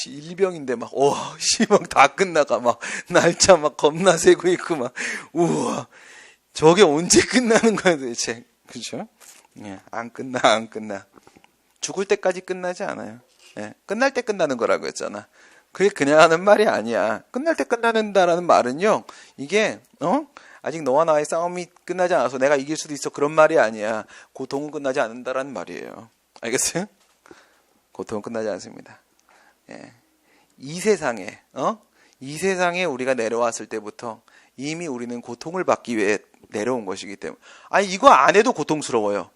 일병인데 막, 막 다 끝나가. 막, 날짜 막 겁나 세고 있고 막, 우와. 저게 언제 끝나는 거야 도대체. 그죠? 예, 안 끝나. 죽을 때까지 끝나지 않아요. 예, 끝날 때 끝나는 거라고 했잖아. 그게 그냥 하는 말이 아니야. 끝날 때 끝나는다라는 말은요, 이게, 아직 너와 나의 싸움이 끝나지 않아서 내가 이길 수도 있어. 그런 말이 아니야. 고통은 끝나지 않는다라는 말이에요. 알겠어요? 고통은 끝나지 않습니다. 예. 이 세상에 우리가 내려왔을 때부터 이미 우리는 고통을 받기 위해 내려온 것이기 때문에. 아니, 이거 안 해도 고통스러워요.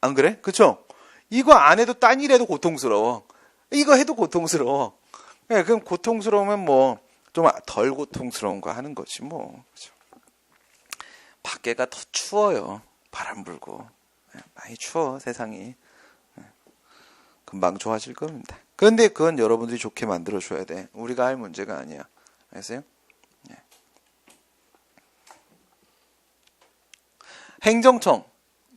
안 그래? 그쵸? 이거 안 해도 딴 일 해도 고통스러워. 이거 해도 고통스러워. 예, 그럼 고통스러우면 뭐, 좀 덜 고통스러운 거 하는 거지, 뭐. 그쵸? 밖에가 더 추워요. 바람 불고. 예, 많이 추워, 세상이. 예, 금방 좋아질 겁니다. 그런데 그건 여러분들이 좋게 만들어줘야 돼. 우리가 할 문제가 아니야. 알겠어요? 예. 행정청.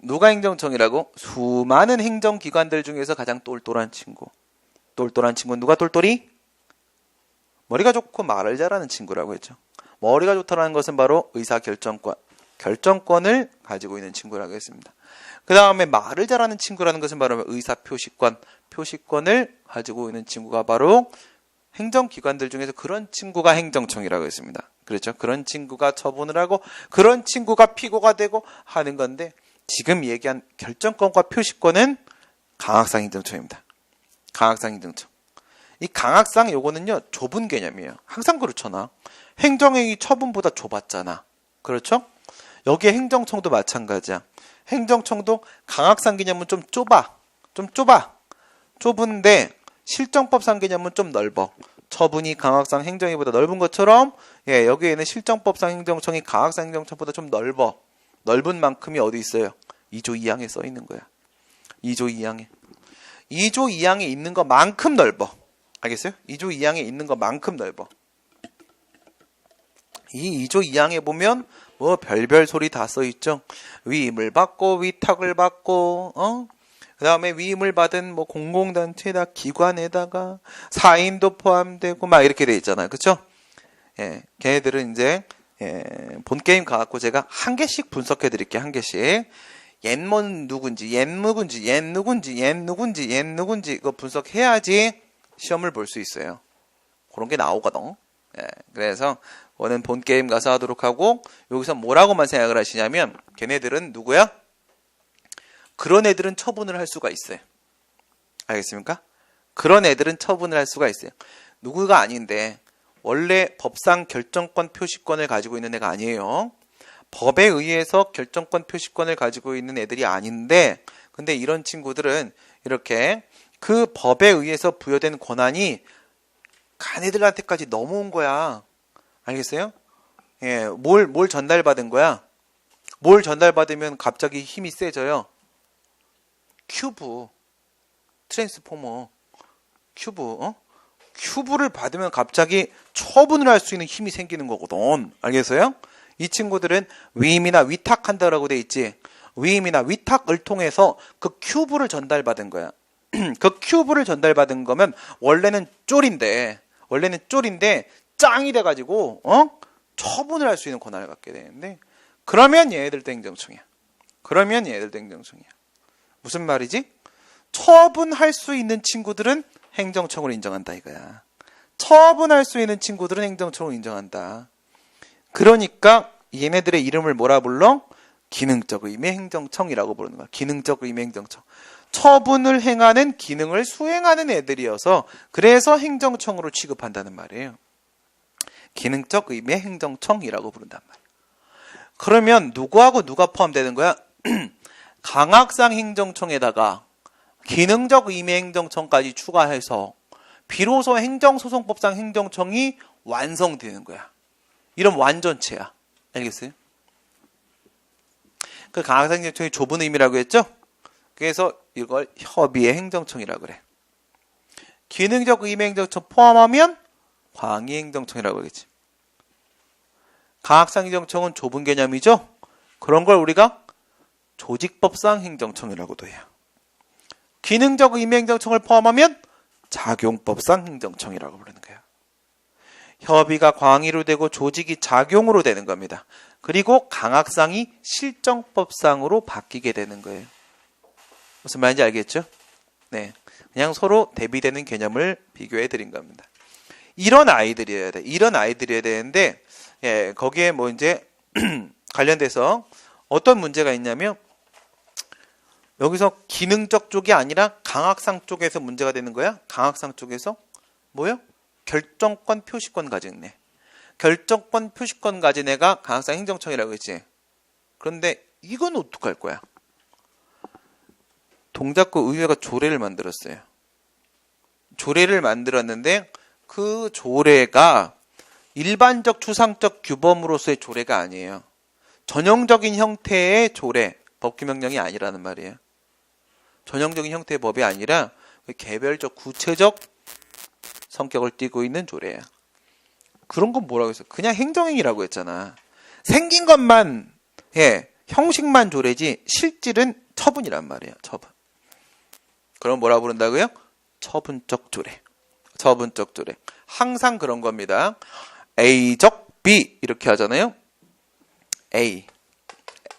누가 행정청이라고? 수많은 행정기관들 중에서 가장 똘똘한 친구. 똘똘한 친구는 누가 똘똘이? 머리가 좋고 말을 잘하는 친구라고 했죠. 머리가 좋다는 것은 바로 결정권을 가지고 있는 친구라고 했습니다. 그 다음에 말을 잘하는 친구라는 것은 바로 표시권을 가지고 있는 친구가 바로 행정기관들 중에서 그런 친구가 행정청이라고 했습니다. 그렇죠? 그런 친구가 처분을 하고 그런 친구가 피고가 되고 하는 건데 지금 얘기한 결정권과 표시권은 강학상 행정청입니다. 강학상 행정청. 이 강학상 요거는요, 좁은 개념이에요. 항상 그렇잖아. 행정행위 처분보다 좁았잖아. 그렇죠? 여기에 행정청도 마찬가지야. 행정청도 강학상 개념은 좀 좁아. 좁은데 실정법상 개념은 좀 넓어. 처분이 강학상 행정위보다 넓은 것처럼 예, 여기에는 실정법상 행정청이 강학상 행정청보다 좀 넓어. 넓은 만큼이 어디 있어요? 2조 2항에 써 있는 거야. 2조 2항에. 2조 2항에 있는 것만큼 넓어. 알겠어요? 2조 2항에 있는 것만큼 넓어. 이 2조 2항에 보면 뭐 별별 소리 다 써 있죠. 위임을 받고 위탁을 받고 그 다음에 위임을 받은 뭐 공공단체에다 기관에다가 사인도 포함되고 막 이렇게 돼 있잖아요. 그쵸? 예, 걔네들은 이제 본 게임 가갖고 제가 한 개씩 분석해 드릴게요. 한 개씩. 옛뭔 누군지, 옛 누군지 이거 분석해야지 시험을 볼 수 있어요. 그런 게 나오거든. 예, 그래서 오늘 본 게임 가서 하도록 하고 여기서 뭐라고만 생각을 하시냐면 걔네들은 누구야? 그런 애들은 처분을 할 수가 있어요. 알겠습니까? 그런 애들은 처분을 할 수가 있어요. 누구가 아닌데 원래 법상 결정권 표시권을 가지고 있는 애가 아니에요. 법에 의해서 결정권 표시권을 가지고 있는 애들이 아닌데 근데 이런 친구들은 이렇게 그 법에 의해서 부여된 권한이 걔네들한테까지 넘어온 거야. 알겠어요? 예, 뭘 전달받은 거야? 뭘 전달받으면 갑자기 힘이 세져요? 큐브, 트랜스포머, 큐브를 받으면 갑자기 처분을 할 수 있는 힘이 생기는 거거든. 알겠어요? 이 친구들은 위임이나 위탁한다라고 돼 있지. 위임이나 위탁을 통해서 그 큐브를 전달받은 거야. 그 큐브를 전달받은 거면 원래는 쫄인데 짱이 돼가지고 처분을 할 수 있는 권한을 갖게 되는데 그러면 얘네들도 행정청이야. 무슨 말이지? 처분할 수 있는 친구들은 행정청을 인정한다 이거야. 처분할 수 있는 친구들은 행정청을 인정한다. 그러니까 얘네들의 이름을 뭐라 불러? 기능적 의미 행정청이라고 부르는 거야. 기능적 의미 행정청. 처분을 행하는 기능을 수행하는 애들이어서 그래서 행정청으로 취급한다는 말이에요. 기능적 의미의 행정청이라고 부른단 말이에요. 그러면 누구하고 누가 포함되는 거야? 강학상 행정청에다가 기능적 의미 행정청까지 추가해서 비로소 행정소송법상 행정청이 완성되는 거야. 이런 완전체야. 알겠어요? 그 강학상 행정청이 좁은 의미라고 했죠? 그래서 이걸 협의의 행정청이라고 그래. 기능적 의미행정청 포함하면 광의행정청이라고 그러겠지. 강학상 행정청은 좁은 개념이죠. 그런 걸 우리가 조직법상 행정청이라고도 해요. 기능적 의미행정청을 포함하면 작용법상 행정청이라고 부르는 거예요. 협의가 광의로 되고 조직이 작용으로 되는 겁니다. 그리고 강학상이 실정법상으로 바뀌게 되는 거예요. 무슨 말인지 알겠죠? 네, 그냥 서로 대비되는 개념을 비교해 드린 겁니다. 이런 아이들이어야 돼. 이런 아이들이어야 되는데, 예, 거기에 뭐 이제 관련돼서 어떤 문제가 있냐면, 여기서 기능적 쪽이 아니라 강학상 쪽에서 문제가 되는 거야. 강학상 쪽에서 뭐요? 결정권, 표시권 가진 애. 결정권, 표시권 가진 애가 강학상 행정청이라고 했지. 그런데 이건 어떡할 거야? 동작구 의회가 조례를 만들었어요. 조례를 만들었는데 그 조례가 일반적 추상적 규범으로서의 조례가 아니에요. 전형적인 형태의 조례, 법규명령이 아니라는 말이에요. 전형적인 형태의 법이 아니라 개별적, 구체적 성격을 띠고 있는 조례예요. 그런 건 뭐라고 했어? 그냥 행정행위라고 했잖아. 생긴 것만, 예, 형식만 조례지 실질은 처분이란 말이에요. 처분. 그럼 뭐라고 부른다고요? 처분적 조례. 처분적 조례. 항상 그런 겁니다. A적 B 이렇게 하잖아요.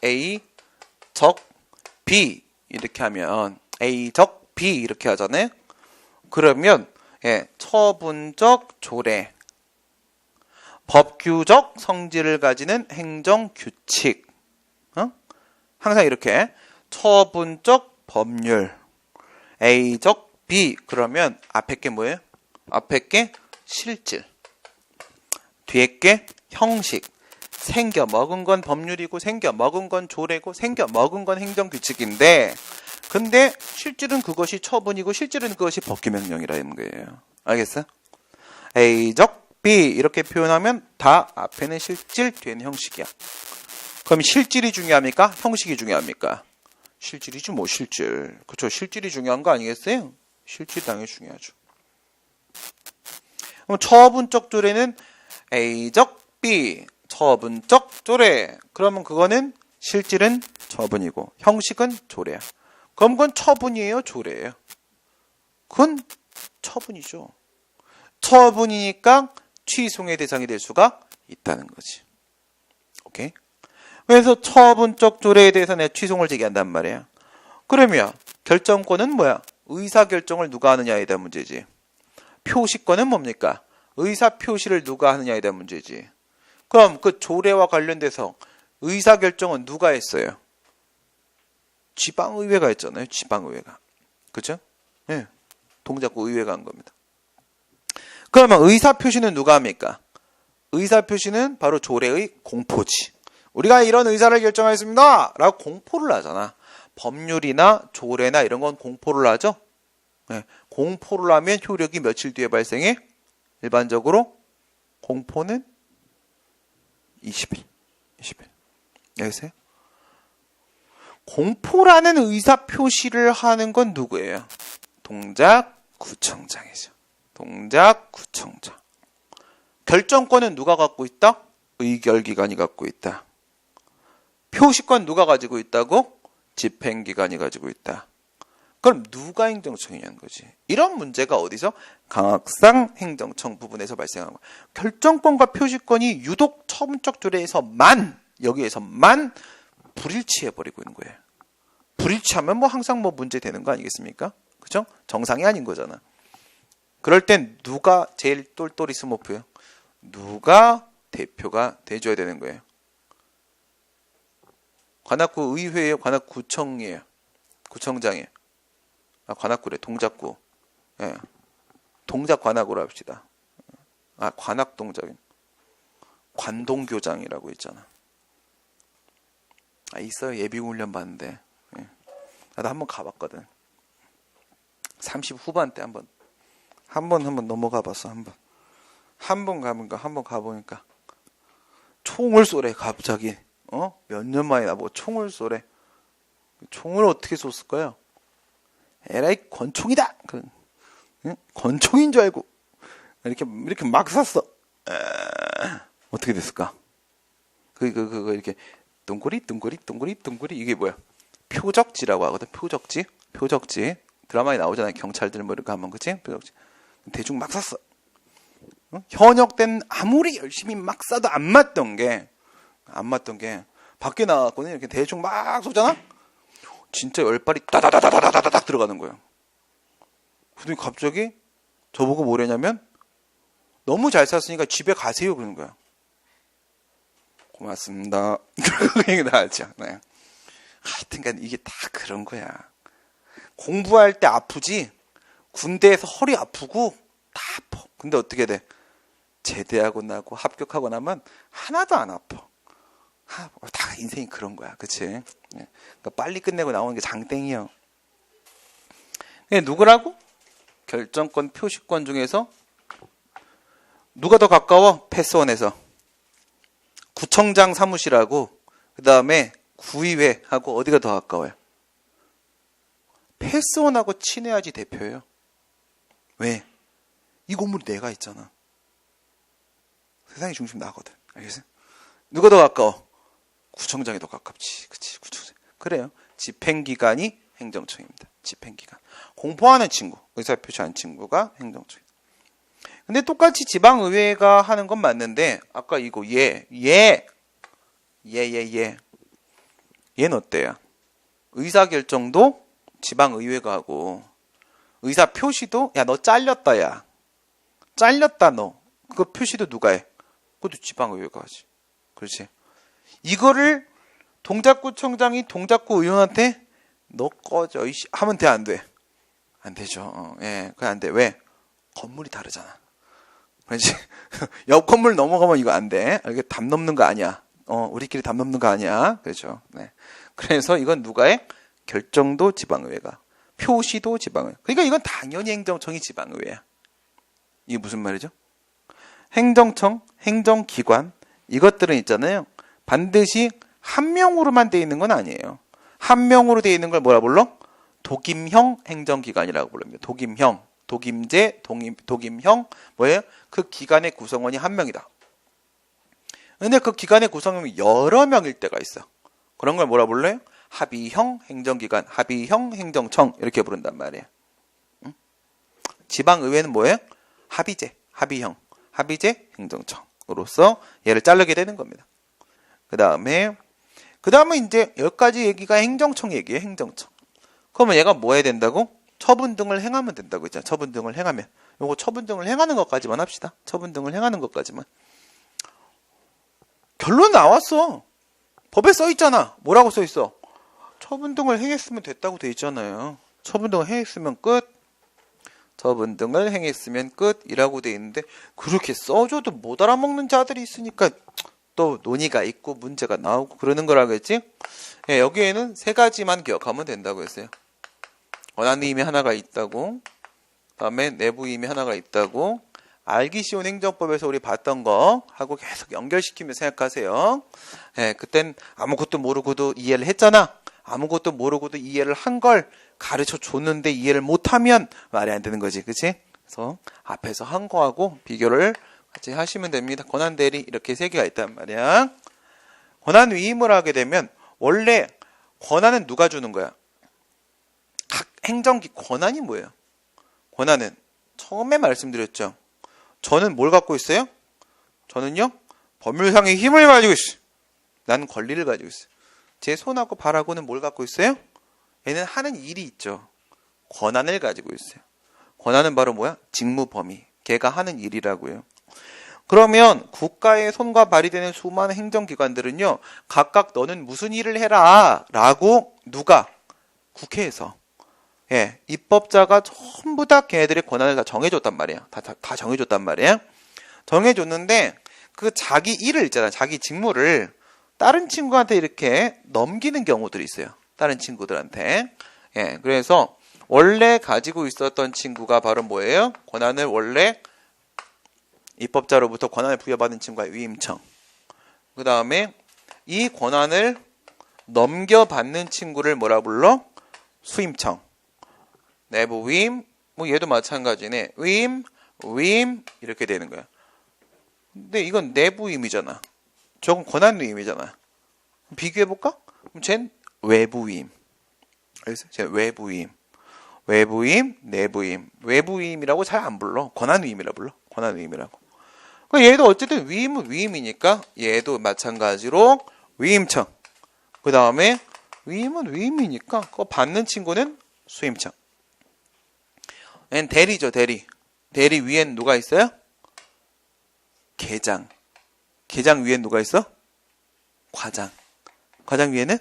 A적 B 이렇게 하면 A적 B 이렇게 하잖아요. 그러면 예, 처분적 조례. 법규적 성질을 가지는 행정규칙. 항상 이렇게 처분적 법률. A적 B 그러면 앞에 게 뭐예요? 앞에 게 실질. 뒤에 게 형식. 생겨 먹은 건 법률이고 생겨 먹은 건 조례고 생겨 먹은 건 행정규칙인데 근데 실질은 그것이 처분이고 실질은 그것이 법규명령이라는 거예요. 알겠어요? A적 B 이렇게 표현하면 다 앞에는 실질, 뒤에는 형식이야. 그럼 실질이 중요합니까? 형식이 중요합니까? 실질이지 뭐 실질. 그렇죠. 실질이 중요한 거 아니겠어요? 실질이 당연히 중요하죠. 그럼 처분적 조례는 A적 B 처분적 조례. 그러면 그거는 실질은 처분이고 형식은 조례야. 그럼 그건 처분이에요? 조례예요? 그건 처분이죠. 처분이니까 취소의 대상이 될 수가 있다는 거지. 오케이? 그래서 처분적 조례에 대해서 내가 취소를 제기한단 말이야. 그러면 결정권은 뭐야? 의사결정을 누가 하느냐에 대한 문제지. 표시권은 뭡니까? 의사표시를 누가 하느냐에 대한 문제지. 그럼 그 조례와 관련돼서 의사결정은 누가 했어요? 지방의회가 했잖아요. 지방의회가. 그죠? 예. 동작구 의회가 한 겁니다. 그러면 의사표시는 누가 합니까? 의사표시는 바로 조례의 공포지. 우리가 이런 의사를 결정하였습니다. 라고 공포를 하잖아. 법률이나 조례나 이런 건 공포를 하죠. 예. 공포를 하면 효력이 며칠 뒤에 발생해? 일반적으로 공포는 20일. 알겠어요? 공포라는 의사표시를 하는 건 누구예요? 동작구청장이죠. 동작구청장. 결정권은 누가 갖고 있다? 의결기관이 갖고 있다. 표시권 누가 가지고 있다고? 집행기관이 가지고 있다. 그럼 누가 행정청이냐는 거지. 이런 문제가 어디서? 강학상 행정청 부분에서 발생한 거야. 결정권과 표시권이 유독 처분적 조례에서만 여기에서만 불일치해버리고 있는 거예요. 불일치하면 뭐 항상 뭐 문제 되는 거 아니겠습니까? 그죠? 정상이 아닌 거잖아. 그럴 땐 누가 제일 똘똘이 스머프예요? 누가 대표가 돼줘야 되는 거예요? 관악구 의회예요? 관악구청이에요? 구청장이에요? 아, 관악구래. 동작구. 예. 동작 관악구로 합시다. 아, 관악동작이. 관동교장이라고 있잖아. 아, 있어요. 예비훈련 받는데. 예. 나도 한번 가봤거든. 30 후반때 한번 넘어가 봤어. 한 번 가보니까 총을 쏘래. 갑자기. 몇 년 만이나 뭐 총을 쏘래. 총을 어떻게 쏘을까요? 에라이 권총이다. 응? 권총인 줄 알고 이렇게 막 쐈어. 어떻게 됐을까? 그거 이렇게 둥그리 이게 뭐야? 표적지라고 하거든. 표적지. 드라마에 나오잖아요. 경찰들 뭐 이렇게 하면 그치? 표적지. 대충 막 쐈어. 응? 현역 때는 아무리 열심히 막 쏴도 안 맞던 게 밖에 나왔거든. 이렇게 대충 막 쏘잖아. 진짜 10발이 따다다다다다닥 들어가는 거예요. 그랬더니 갑자기 저보고 뭐래냐면 너무 잘 쐈으니까 집에 가세요 그러는 거야. 고맙습니다. 그 얘기 나왔죠. 네. 하여튼간 이게 다 그런 거야. 공부할 때 아프지 군대에서 허리 아프고 다 아파. 근데 어떻게 돼? 제대하고 나고 합격하고 나면 하나도 안 아파. 다 인생이 그런 거야. 그치? 네. 그러니까 빨리 끝내고 나오는 게 장땡이야. 누구라고? 결정권, 표시권 중에서 누가 더 가까워? 패스원에서. 구청장 사무실하고 그 다음에 구의회하고 어디가 더 가까워요? 패스원하고 친해야지 대표예요. 왜? 이 건물이 내가 있잖아. 세상의 중심 나거든. 알겠어요? 누가 더 가까워? 구청장이 더 가깝지. 그치? 구청장. 그래요. 집행기관이 행정청입니다. 집행기관. 공포하는 친구, 의사표시한 친구가 행정청입니다. 근데 똑같이 지방의회가 하는 건 맞는데 아까 이거 얘는 어때요? 의사결정도 지방의회가 하고 의사표시도 야 너 잘렸다 야 잘렸다 너 그거 표시도 누가 해? 그것도 지방의회가 하지. 그렇지. 이거를 동작구청장이 동작구 의원한테 너 꺼져 이씨 하면 돼 안 돼? 안 되죠. 예, 그게 안 돼. 왜? 건물이 다르잖아. 그렇지. 옆 건물 넘어가면 이거 안 돼. 이게 담 넘는 거 아니야. 우리끼리 담 넘는 거 아니야. 그렇죠. 네. 그래서 이건 누가 해? 결정도 지방의회가. 표시도 지방의회. 그러니까 이건 당연히 행정청이 지방의회야. 이게 무슨 말이죠? 행정청, 행정기관 이것들은 있잖아요. 반드시 한 명으로만 돼 있는 건 아니에요. 한 명으로 돼 있는 걸 뭐라 불러? 독임형 행정기관이라고 부릅니다. 독임형, 독임제, 독임형 뭐예요? 그 기관의 구성원이 한 명이다. 근데 그 기관의 구성원이 여러 명일 때가 있어. 그런 걸 뭐라 불러요? 합의형 행정기관, 합의형 행정청 이렇게 부른단 말이에요. 응? 지방의회는 뭐예요? 합의제, 합의형, 합의제 행정청으로서 얘를 자르게 되는 겁니다. 그 다음에 이제 여기까지 얘기가 행정청 얘기예요. 행정청. 그러면 얘가 뭐 해야 된다고? 처분 등을 행하면 된다고 했잖아. 처분 등을 행하면. 요거 처분 등을 행하는 것까지만 합시다. 처분 등을 행하는 것까지만. 결론 나왔어. 법에 써 있잖아. 뭐라고 써 있어? 처분 등을 행했으면 됐다고 돼 있잖아요. 처분 등을 행했으면 끝. 처분 등을 행했으면 끝이라고 돼 있는데 그렇게 써줘도 못 알아먹는 자들이 있으니까 또 논의가 있고 문제가 나오고 그러는 거라겠지? 예, 여기에는 세 가지만 기억하면 된다고 했어요. 권한임이 하나가 있다고, 그다음에 내부임이 하나가 있다고, 알기 쉬운 행정법에서 우리 봤던 거 하고 계속 연결시키며 생각하세요. 예, 그땐 아무것도 모르고도 이해를 했잖아. 아무것도 모르고도 이해를 한 걸 가르쳐 줬는데 이해를 못하면 말이 안 되는 거지, 그치? 그래서 앞에서 한 거하고 비교를 같이 하시면 됩니다. 권한대리 이렇게 세 개가 있단 말이야. 권한위임을 하게 되면 원래 권한은 누가 주는 거야? 각 행정기 권한이 뭐예요? 권한은 처음에 말씀드렸죠. 저는 뭘 갖고 있어요? 저는요 법률상의 힘을 가지고 있어요. 나는 권리를 가지고 있어요. 제 손하고 발하고는 뭘 갖고 있어요? 얘는 하는 일이 있죠. 권한을 가지고 있어요. 권한은 바로 뭐야? 직무 범위. 걔가 하는 일이라고요. 그러면 국가의 손과 발이 되는 수많은 행정기관들은요 각각 너는 무슨 일을 해라 라고 누가? 국회에서 예, 입법자가 전부 다 걔네들의 권한을 다 정해줬단 말이야. 다 정해줬단 말이야. 정해줬는데 그 자기 일을 있잖아. 자기 직무를 다른 친구한테 이렇게 넘기는 경우들이 있어요. 다른 친구들한테. 예, 그래서 원래 가지고 있었던 친구가 바로 뭐예요? 권한을 원래 입법자로부터 권한을 부여받은 친구가 위임청. 그 다음에 이 권한을 넘겨받는 친구를 뭐라 불러? 수임청. 내부 위임, 뭐 얘도 마찬가지네. 위임 이렇게 되는 거야. 근데 이건 내부임이잖아. 저건 권한위임이잖아. 비교해볼까? 그럼 쟨 외부임. 알겠어요? 쟨 외부임. 외부임, 내부임. 외부임이라고 잘 안 불러. 권한위임이라 불러. 권한위임이라고. 얘도 어쨌든 위임은 위임이니까 얘도 마찬가지로 위임청. 그 다음에 위임은 위임이니까 그거 받는 친구는 수임청. 얘는 대리죠, 대리. 대리 위엔 누가 있어요? 계장. 계장 위엔 누가 있어? 과장. 과장 위에는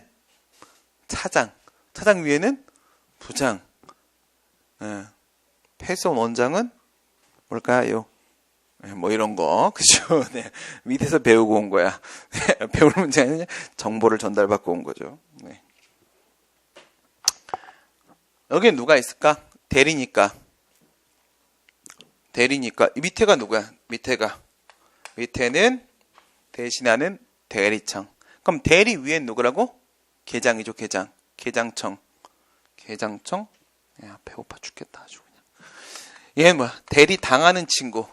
차장. 차장 위에는 부장. 패스온 원장은 뭘까요? 뭐 이런 거, 그죠? 네. 밑에서 배우고 온 거야. 배울 문제는 정보를 전달받고 온 거죠. 네. 여기에 누가 있을까? 대리니까. 대리니까. 이 밑에가 누구야? 밑에는 대신하는 대리청. 그럼 대리 위엔 누구라고? 계장이죠, 계장. 계장청. 계장청? 야, 배고파 죽겠다, 아주 그냥. 얘는 뭐야? 대리 당하는 친구.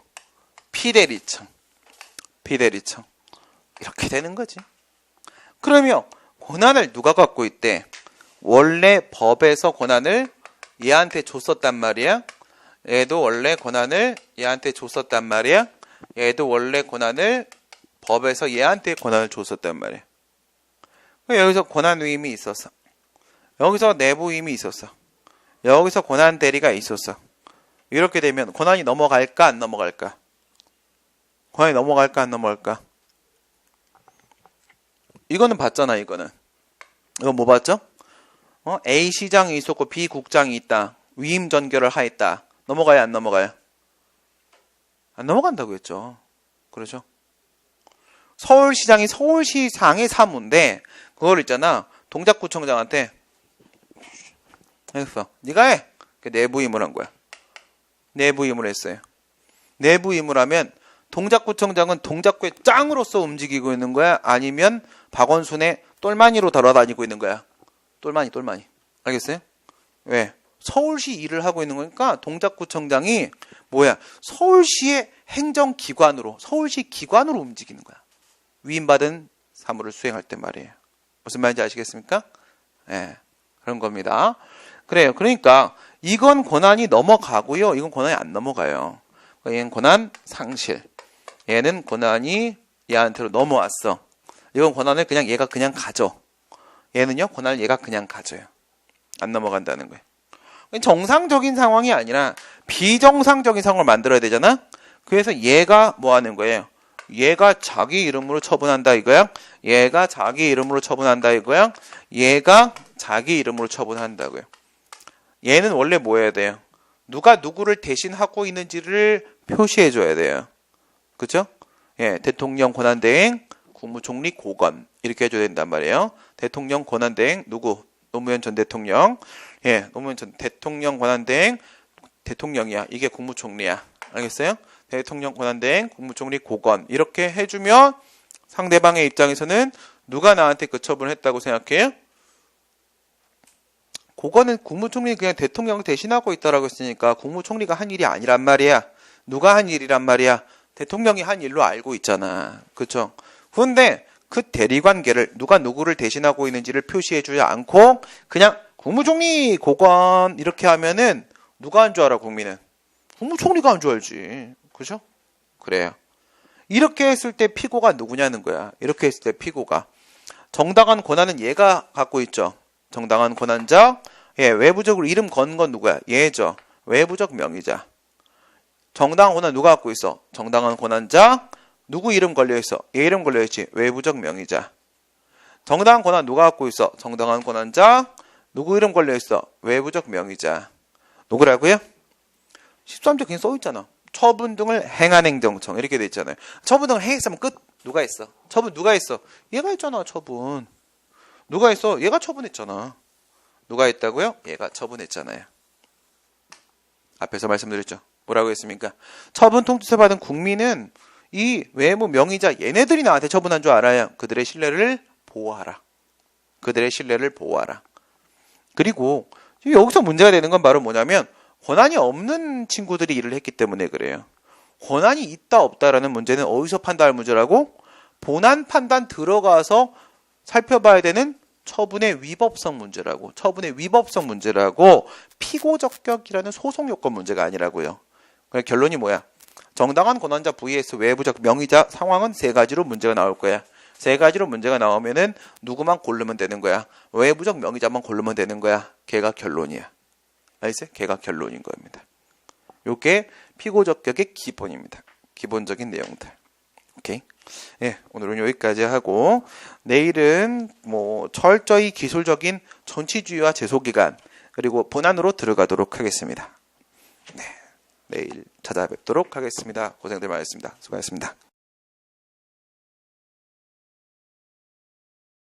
피대리청. 피대리청. 이렇게 되는 거지. 그러면 권한을 누가 갖고 있대? 원래 법에서 권한을 얘한테 줬었단 말이야. 얘도 원래 권한을 얘한테 줬었단 말이야. 얘도 원래 권한을 법에서 얘한테 권한을 줬었단 말이야. 여기서 권한위임이 있었어. 여기서 내부임이 있었어. 여기서 권한 대리가 있었어. 이렇게 되면 권한이 넘어갈까 안 넘어갈까? 권한이 넘어갈까 안 넘어갈까? 이거는 봤잖아. 이거는. 이거 뭐 봤죠? A 시장이 있었고 B 국장이 있다. 위임 전결을 하였다. 넘어가요 안 넘어가요? 안 넘어간다고 했죠. 그렇죠? 서울시장이 서울시장의 사무인데 그걸 있잖아. 동작구청장한테 했어. 네가 해. 내부임을 한 거야. 내부임을 했어요. 내부임을 하면 동작구청장은 동작구의 짱으로서 움직이고 있는 거야? 아니면 박원순의 똘마니로 돌아다니고 있는 거야? 똘마니. 알겠어요? 왜? 서울시 일을 하고 있는 거니까 동작구청장이 뭐야? 서울시의 행정기관으로, 서울시 기관으로 움직이는 거야. 위임받은 사무를 수행할 때 말이에요. 무슨 말인지 아시겠습니까? 네, 그런 겁니다. 그래요. 그러니까 이건 권한이 넘어가고요. 이건 권한이 안 넘어가요. 얘는 권한 상실. 얘는 권한이 얘한테로 넘어왔어. 이건 권한을 그냥 얘가 그냥 가져. 얘는요, 권한을 얘가 그냥 가져요. 안 넘어간다는 거예요. 정상적인 상황이 아니라 비정상적인 상황을 만들어야 되잖아. 그래서 얘가 뭐 하는 거예요? 얘가 자기 이름으로 처분한다 이거야. 얘가 자기 이름으로 처분한다 이거야. 얘가 자기 이름으로 처분한다고요. 얘는 원래 뭐 해야 돼요? 누가 누구를 대신하고 있는지를 표시해 줘야 돼요. 그죠? 예, 대통령 권한대행, 국무총리 고건 이렇게 해줘야 된단 말이에요. 대통령 권한대행 누구? 노무현 전 대통령. 예, 노무현 전 대통령 권한대행 대통령이야. 이게 국무총리야. 알겠어요? 대통령 권한대행 국무총리 고건 이렇게 해주면 상대방의 입장에서는 누가 나한테 그 처분을 했다고 생각해요? 고건은 국무총리 그냥 대통령을 대신하고 있다라고 했으니까 국무총리가 한 일이 아니란 말이야. 누가 한 일이란 말이야. 대통령이 한 일로 알고 있잖아. 그렇죠? 그런데 그 대리관계를 누가 누구를 대신하고 있는지를 표시해주지 않고 그냥 국무총리 고건 이렇게 하면은 누가 한 줄 알아? 국민은 국무총리가 한 줄 알지. 그죠? 그래요. 이렇게 했을 때 피고가 누구냐는 거야. 이렇게 했을 때 피고가 정당한 권한은 얘가 갖고 있죠. 정당한 권한자. 예, 외부적으로 이름 건 건 누구야? 얘죠. 외부적 명의자. 정당한 권한 누가 갖고 있어? 정당한 권한자. 누구 이름 걸려있어? 얘 이름 걸려있지. 외부적 명의자. 정당한 권한 누가 갖고 있어? 정당한 권한자. 누구 이름 걸려있어? 외부적 명의자. 누구라고요? 13조 그냥 써있잖아. 처분 등을 행한 행정청 이렇게 돼 있잖아요. 처분 등을 행했으면 끝. 누가 했어? 처분 누가 했어? 얘가 했잖아. 처분. 누가 했어? 얘가 처분했잖아. 누가 했다고요? 얘가 처분했잖아요. 앞에서 말씀드렸죠. 뭐라고 했습니까? 처분 통지서 받은 국민은 이 외무 명의자 얘네들이 나한테 처분한 줄 알아요. 그들의 신뢰를 보호하라. 그들의 신뢰를 보호하라. 그리고 여기서 문제가 되는 건 바로 뭐냐면 권한이 없는 친구들이 일을 했기 때문에 그래요. 권한이 있다 없다라는 문제는 어디서 판단할 문제라고? 본안 판단 들어가서 살펴봐야 되는 처분의 위법성 문제라고. 처분의 위법성 문제라고. 피고적격이라는 소송 요건 문제가 아니라고요. 그러니까 결론이 뭐야? 정당한 권한자 vs 외부적 명의자 상황은 세 가지로 문제가 나올 거야. 세 가지로 문제가 나오면은 누구만 고르면 되는 거야. 외부적 명의자만 고르면 되는 거야. 걔가 결론이야. 알겠어요? 걔가 결론인 겁니다. 요게 피고적격의 기본입니다. 기본적인 내용들. 오케이. 예, 오늘은 여기까지 하고 내일은 뭐 철저히 기술적인 전치주의와 제소기간 그리고 본안으로 들어가도록 하겠습니다. 네, 내일 찾아뵙도록 하겠습니다. 고생들 많으셨습니다. 수고하셨습니다.